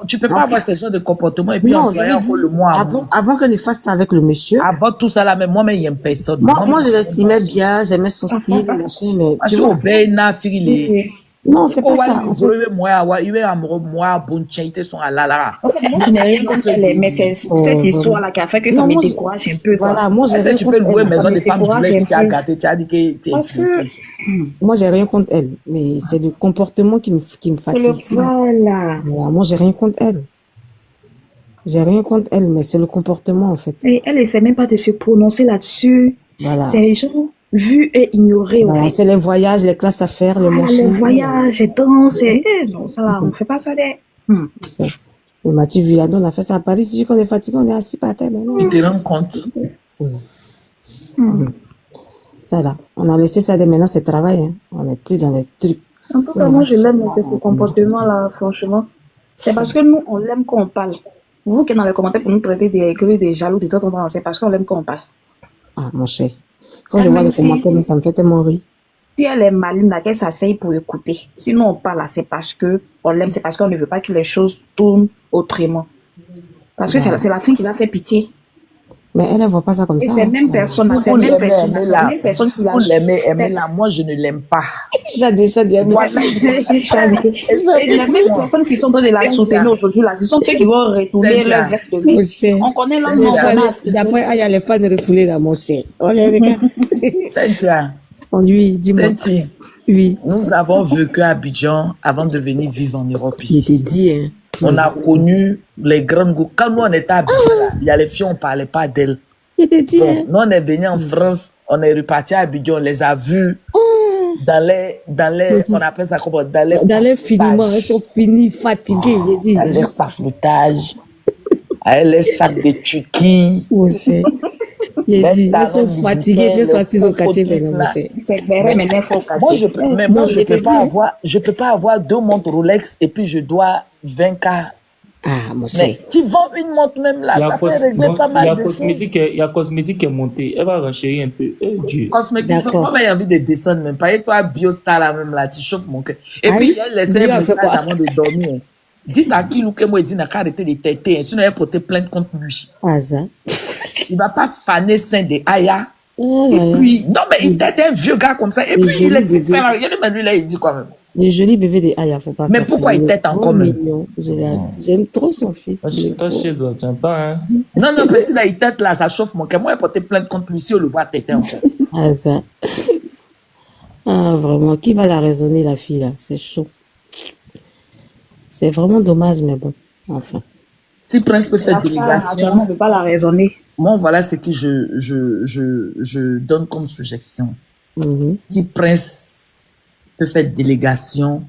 tu peux pas avoir ce genre de comportement et puis non, je veux dire, le mois. avant qu'elle ne fasse ça avec le monsieur. Avant tout ça là, mais moi, mais il y a une personne. Moi, je l'estimais bien, j'aimais son style, machin, mais. Tu vois, non, c'est pas ça. En fait, moi, je n'ai rien contre elle, mais c'est cette histoire-là qui a fait que ça me décourage un peu. Voilà, moi, j'ai rien tu peux louer maison des femmes, tu as gâté, tu as dit que moi, j'ai rien contre elle, mais c'est le comportement qui me fatigue. Voilà. Moi, j'ai rien contre elle. J'ai rien contre elle, mais c'est le comportement, en fait. Et elle essaie même pas de se prononcer là-dessus. Voilà. C'est genre vu et ignoré. Voilà, c'est les voyages, les classes à faire, les machines. Les voyages, les danses. Non, ça là, on fait pas ça. Mathieu Villado, on a fait ça à Paris. Si on est fatigué, on est assis par terre. Tu te rends compte? Ça là, on a laissé ça dès maintenant, c'est travail. Hein. On n'est plus dans les trucs. En tout cas, moi, je l'aime, ce comportement-là, franchement. C'est parce que nous, on l'aime quand on parle. Vous qui êtes dans les commentaires pour nous traiter des jaloux, des c'est parce qu'on l'aime quand on parle. Ah, mon cher. Quand je vois les commentaires, ça me fait tellement rire. Si elle est maligne, là, qu'elle s'asseye pour écouter. Sinon, on parle là, c'est parce que on l'aime, c'est parce qu'on ne veut pas que les choses tournent autrement. Parce que c'est la fin qui va faire pitié. Mais elle ne voit pas ça comme Et ça. ces hein. mêmes personnes, Vous ces mêmes l'aimez, personnes, ces aimez-la. mêmes personnes qui la Vous l'aimez, aimez-la. Moi, je ne l'aime pas. J'ai déjà dit. Voilà. Et les mêmes personnes qui sont en train de la soutenir aujourd'hui, là, ce sont ceux qui vont retourner leur veste de Mon lui. cher. On connaît l'homme D'après Aya, les fans refoulés là, mon cher. On les regarde. Cynthia, On lui, dis-moi. Cynthia, Oui. nous avons vécu à Abidjan avant de venir vivre en Europe Il ici. était dit, hein. On a connu les grandes go. Quand nous, on était à Abidjan, là, il y a les filles, on ne parlait pas d'elles. Il était dit, Bon, hein. nous, on est venu en France, on est reparti à Abidjan, on les a vus dans les, on appelle ça comment, Dans les finis, elles sont finis, fatiguées, j'ai dit. dans les pafoutage, avec les sacs de Turquie. Mon cher. J'ai Même dit, elles sont talons fatiguées, puis elles sont les assises au quartier trucs maintenant, là. mon cher. C'est vrai, mais il faut Moi, je, mais moi, Non, je je peux te pas dis. avoir, je peux pas avoir 2 montres Rolex et puis je dois 20K. Ah, mon cher. Mais tu vends une montre même là, ça peut régler pas mal de choses. Il y a cosmétique qui est montée. Elle va renchérir un peu. Eh, Dieu. Cosmétique, D'accord. moi, j'ai envie de descendre même pas. Et toi, Biostar là même là, tu chauffes mon cœur. Et Aïe, puis, elle laissait Bio un a fait message quoi? avant de dormir. Dites à qui que moi, il dit n'a qu'à arrêter de têter. Sinon, elle porter plainte contre lui. Ah, ça. Il va pas faner sein de Aya. Oh Et là là. puis, non, mais il était un vieux gars comme ça. Et Le puis, il est joli bébé. super. Regardez, mais lui là, il dit quoi même. Le joli bébé de Aya, faut pas Mais faire pourquoi ça. il est tête trop encore même? mignon. J'aime trop son fils. Il est Toi, beau. chez toi, tiens pas, hein. Non, non, petit là, il tête là, ça chauffe mon cœur. Moi, il porter plainte contre lui si on le voit têter encore. Ah, ça. Ah, vraiment. Qui va la raisonner, la fille, là? C'est chaud. C'est vraiment dommage, mais bon. Enfin. Si Prince peut faire la femme, délégation, actuellement, on ne peut pas la raisonner. moi, voilà ce que je donne comme suggestion. Mhm. Si Prince peut faire délégation,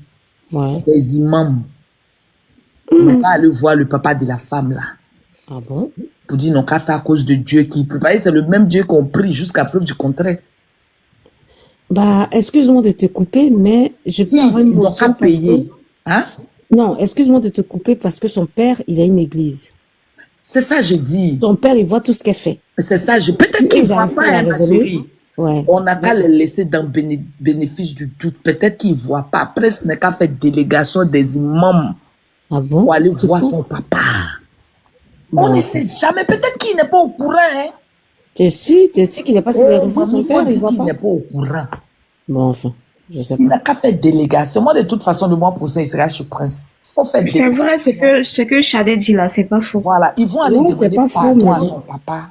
Ouais. les imams n'ont qu'à aller voir le papa de la femme là, Ah bon? pour dire non qu'à faire à cause de Dieu qui peut pas. C'est le même Dieu qu'on prie jusqu'à preuve du contraire. Bah, excuse-moi de te couper, mais je peux Si, avoir ils une n'ont notion qu'à parce que... payer. Hein? Non, excuse-moi de te couper parce que son père, il a une église. C'est ça, je dis. Son père, il voit tout ce qu'elle fait. C'est ça, peut-être Si qu'ils ils voient arrivent pas, à la hein, ma raisonner, chérie. ouais. On n'a qu'à les laisser dans bénéfice du doute. Peut-être qu'ils ne voient pas. Prince n'a qu'à faire délégation des imams Ah bon? pour aller Tu voir penses? son papa. Bon. On ne sait jamais. Peut-être qu'il n'est pas au courant. Hein? T'es sûr qu'il n'est pas sur les réseaux, Maman, son il faut père, il dire voit qu'il pas? n'est pas au courant. Bon, enfin, je sais Il pas. n'a qu'à faire délégation. Moi, de toute façon, le mois prochain, il sera sur Prince. Il faut faire C'est délégation. vrai, ce que Shadé dit là, c'est pas faux. Voilà. Ils vont aller Ouais, c'est demander pas faux, pardon mais à bon. son papa.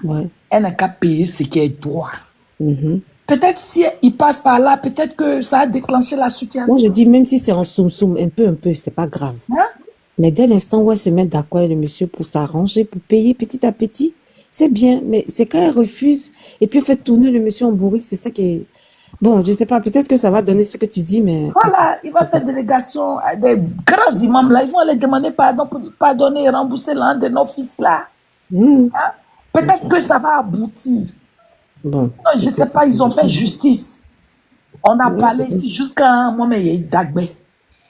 Ouais. Elle n'a qu'à payer ce qu'elle doit. Mhm. Peut-être si il passe par là, peut-être que ça a déclenché la situation. Moi, je dis, même si c'est en soum-soum, un peu, c'est pas grave. Hein? Mais dès l'instant où elle se met d'accord avec le monsieur pour s'arranger, pour payer petit à petit, c'est bien. Mais c'est quand elle refuse et puis elle fait tourner le monsieur en bourrique, c'est ça qui est... Bon, je sais pas, peut-être que ça va donner ce que tu dis, mais... Voilà, il va faire délégation à des grands imams là. Ils vont aller demander pardon pour pardonner et rembourser l'un de nos fils là. Hmm. Hein? Peut-être que ça va aboutir. Bon, Non, je ne sais pas, ils ont fait justice. On a parlé ici jusqu'à un moment, mais il y a eu Dagbé.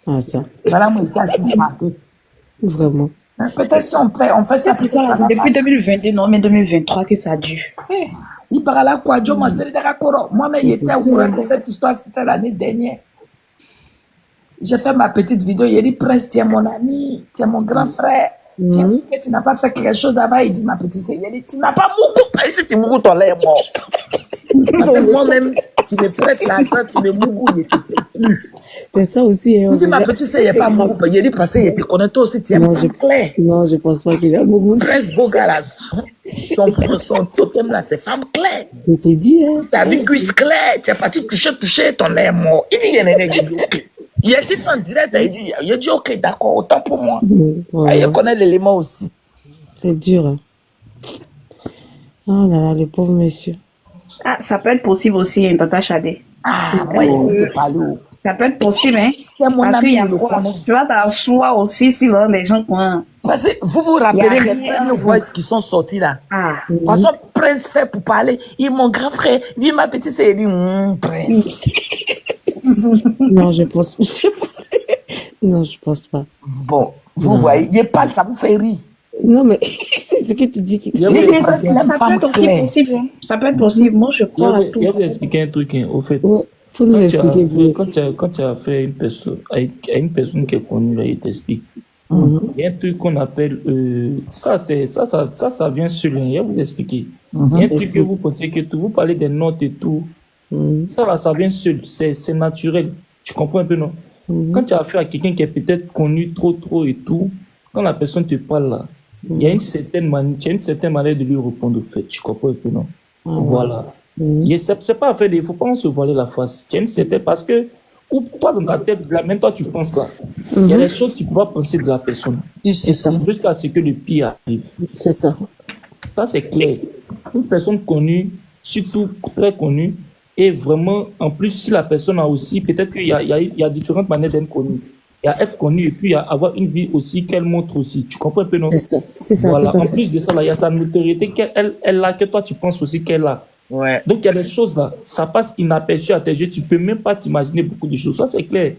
ah ça, Voilà, moi, ici, assis parti. vraiment. Peut-être si on fait ça, peut-être ça va Depuis marcher. 2022, non, mais 2023 que ça dure. Il parle là, quoi, Dieu m'a serré de raccord. Moi, mais il était au courant de cette histoire, c'était l'année dernière. J'ai fait ma petite vidéo, il a dit, Prince, tu es mon ami, tu es mon grand frère. Tu n'as pas fait quelque chose là-bas, il dit, ma petite sœur, il a dit, tu n'as pas beaucoup, si tu mougou, ton lait est mort. Parce que moi-même, tu me prêtes l'argent, tu me mougou, il était plus. C'est ça aussi. Hein, Il dit, ma petite sœur, il n'est pas mougou. Il a dit, parce qu'il était connecté aussi, tu es Non, femme claire. Non, je pense pas qu'il a beaucoup. Prince beau gars là, son totem là, c'est femme claire. Je t'ai dit, hein. Tu as vu cuisse claire, tu es parti toucher, ton lait est mort. Il dit, il est ok. Il a dit ça en direct, il a dit, ok, d'accord, autant pour moi. Voilà. Il connaît l'élément aussi. C'est dur. Hein. Oh là là, le pauvre monsieur. Ah, ça peut être possible aussi, hein, Tata Shadé. Ah, moi, il faut te parler. Ça peut être possible, hein. C'est mon Parce ami, qu'il y a il le quoi? connaît. Tu vas t'asseoir aussi si l'un des gens coin. Parce que vous vous rappelez Il y a les rien. premières voix qui sont sorties là. Ah. De toute façon, Prince fait pour parler. Il est mon grand frère. Lui, ma petite sœur, il dit, Prince. Non, je pense. Non, je pense pas. Bon, vous voyez, il parle, ça vous fait rire. Non, mais c'est ce que tu dis. Je Oui, vous mais le ça peut être aussi possible, hein. Ça peut être possible. Moi, je crois à tout. Je Ça vais peut être expliquer un truc, hein, au fait. Ouais, Faut nous expliquer, bro. Quand tu as fait une personne, à une personne qui est connue, là, il t'explique. Mhm. Il y a un truc qu'on appelle, ça vient seul, hein, je vais vous expliquer. Il y a un truc que vous pensez que vous parlez des notes et tout. Mhm. Ça là, ça vient seul, c'est naturel. Tu comprends un peu, non? Quand tu as affaire à quelqu'un qui est peut-être connu trop et tout, quand la personne te parle là, il y a une certaine manière de lui répondre au fait. Tu comprends un peu, non? Voilà. C'est pas affaire il faut pas se voiler la face. Tu as une certaine, parce que, ou toi dans ta tête, là, même toi tu penses là, il y a des choses que tu peux pas penser de la personne. C'est ça. Jusqu'à ce que le pire arrive. C'est ça. Ça, c'est clair. Une personne connue, surtout très connue, et vraiment, en plus, si la personne a aussi, peut-être qu'il y a différentes manières d'être connue. Il y a être connue et puis il y a avoir une vie aussi qu'elle montre aussi. Tu comprends un peu, non? C'est ça. Voilà. Tout à En fait. plus de ça, là, il y a sa notoriété qu'elle a, que toi, tu penses aussi qu'elle a. Ouais. Donc, il y a des choses là, ça passe inaperçu à tes yeux. Tu peux même pas t'imaginer beaucoup de choses. Ça, c'est clair.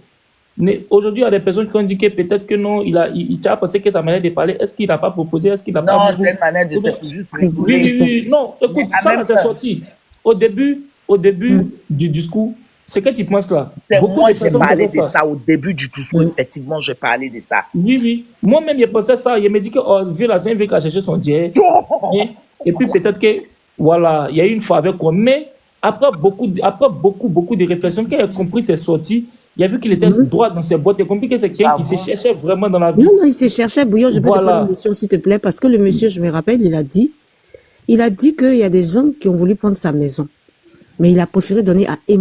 Mais aujourd'hui, il y a des personnes qui ont dit que peut-être que non, il a pensé que sa manière de parler, est-ce qu'il n'a pas proposé, est-ce qu'il n'a pas... Non, c'est une manière de se juste rigoler. Oui. Non, écoute, Mais en ça, même c'est temps- sorti. Au début du discours, c'est que tu penses là. C'est Beaucoup moi, de j'ai personnes parlé pensaient de ça au début du discours. Effectivement, j'ai parlé de ça. Oui. Moi-même, j'ai pensé ça. Il me dit que, oh, vieux là, c'est un vieux qui a cherché son dieu. Et puis peut-être que, voilà, il y a eu une fois avec quoi. Mais après beaucoup de réflexions, quand il a compris ses sorties, il a vu qu'il était droit dans ses boîtes. Il a compris que c'est quelqu'un qui se cherchait vraiment dans la vie. Non, il se cherchait, Bouillon, je peux te Voilà. prendre une notion, s'il te plaît, parce que le monsieur, je me rappelle, il a dit qu'il y a des gens qui ont voulu prendre sa maison. Mais il a préféré donner à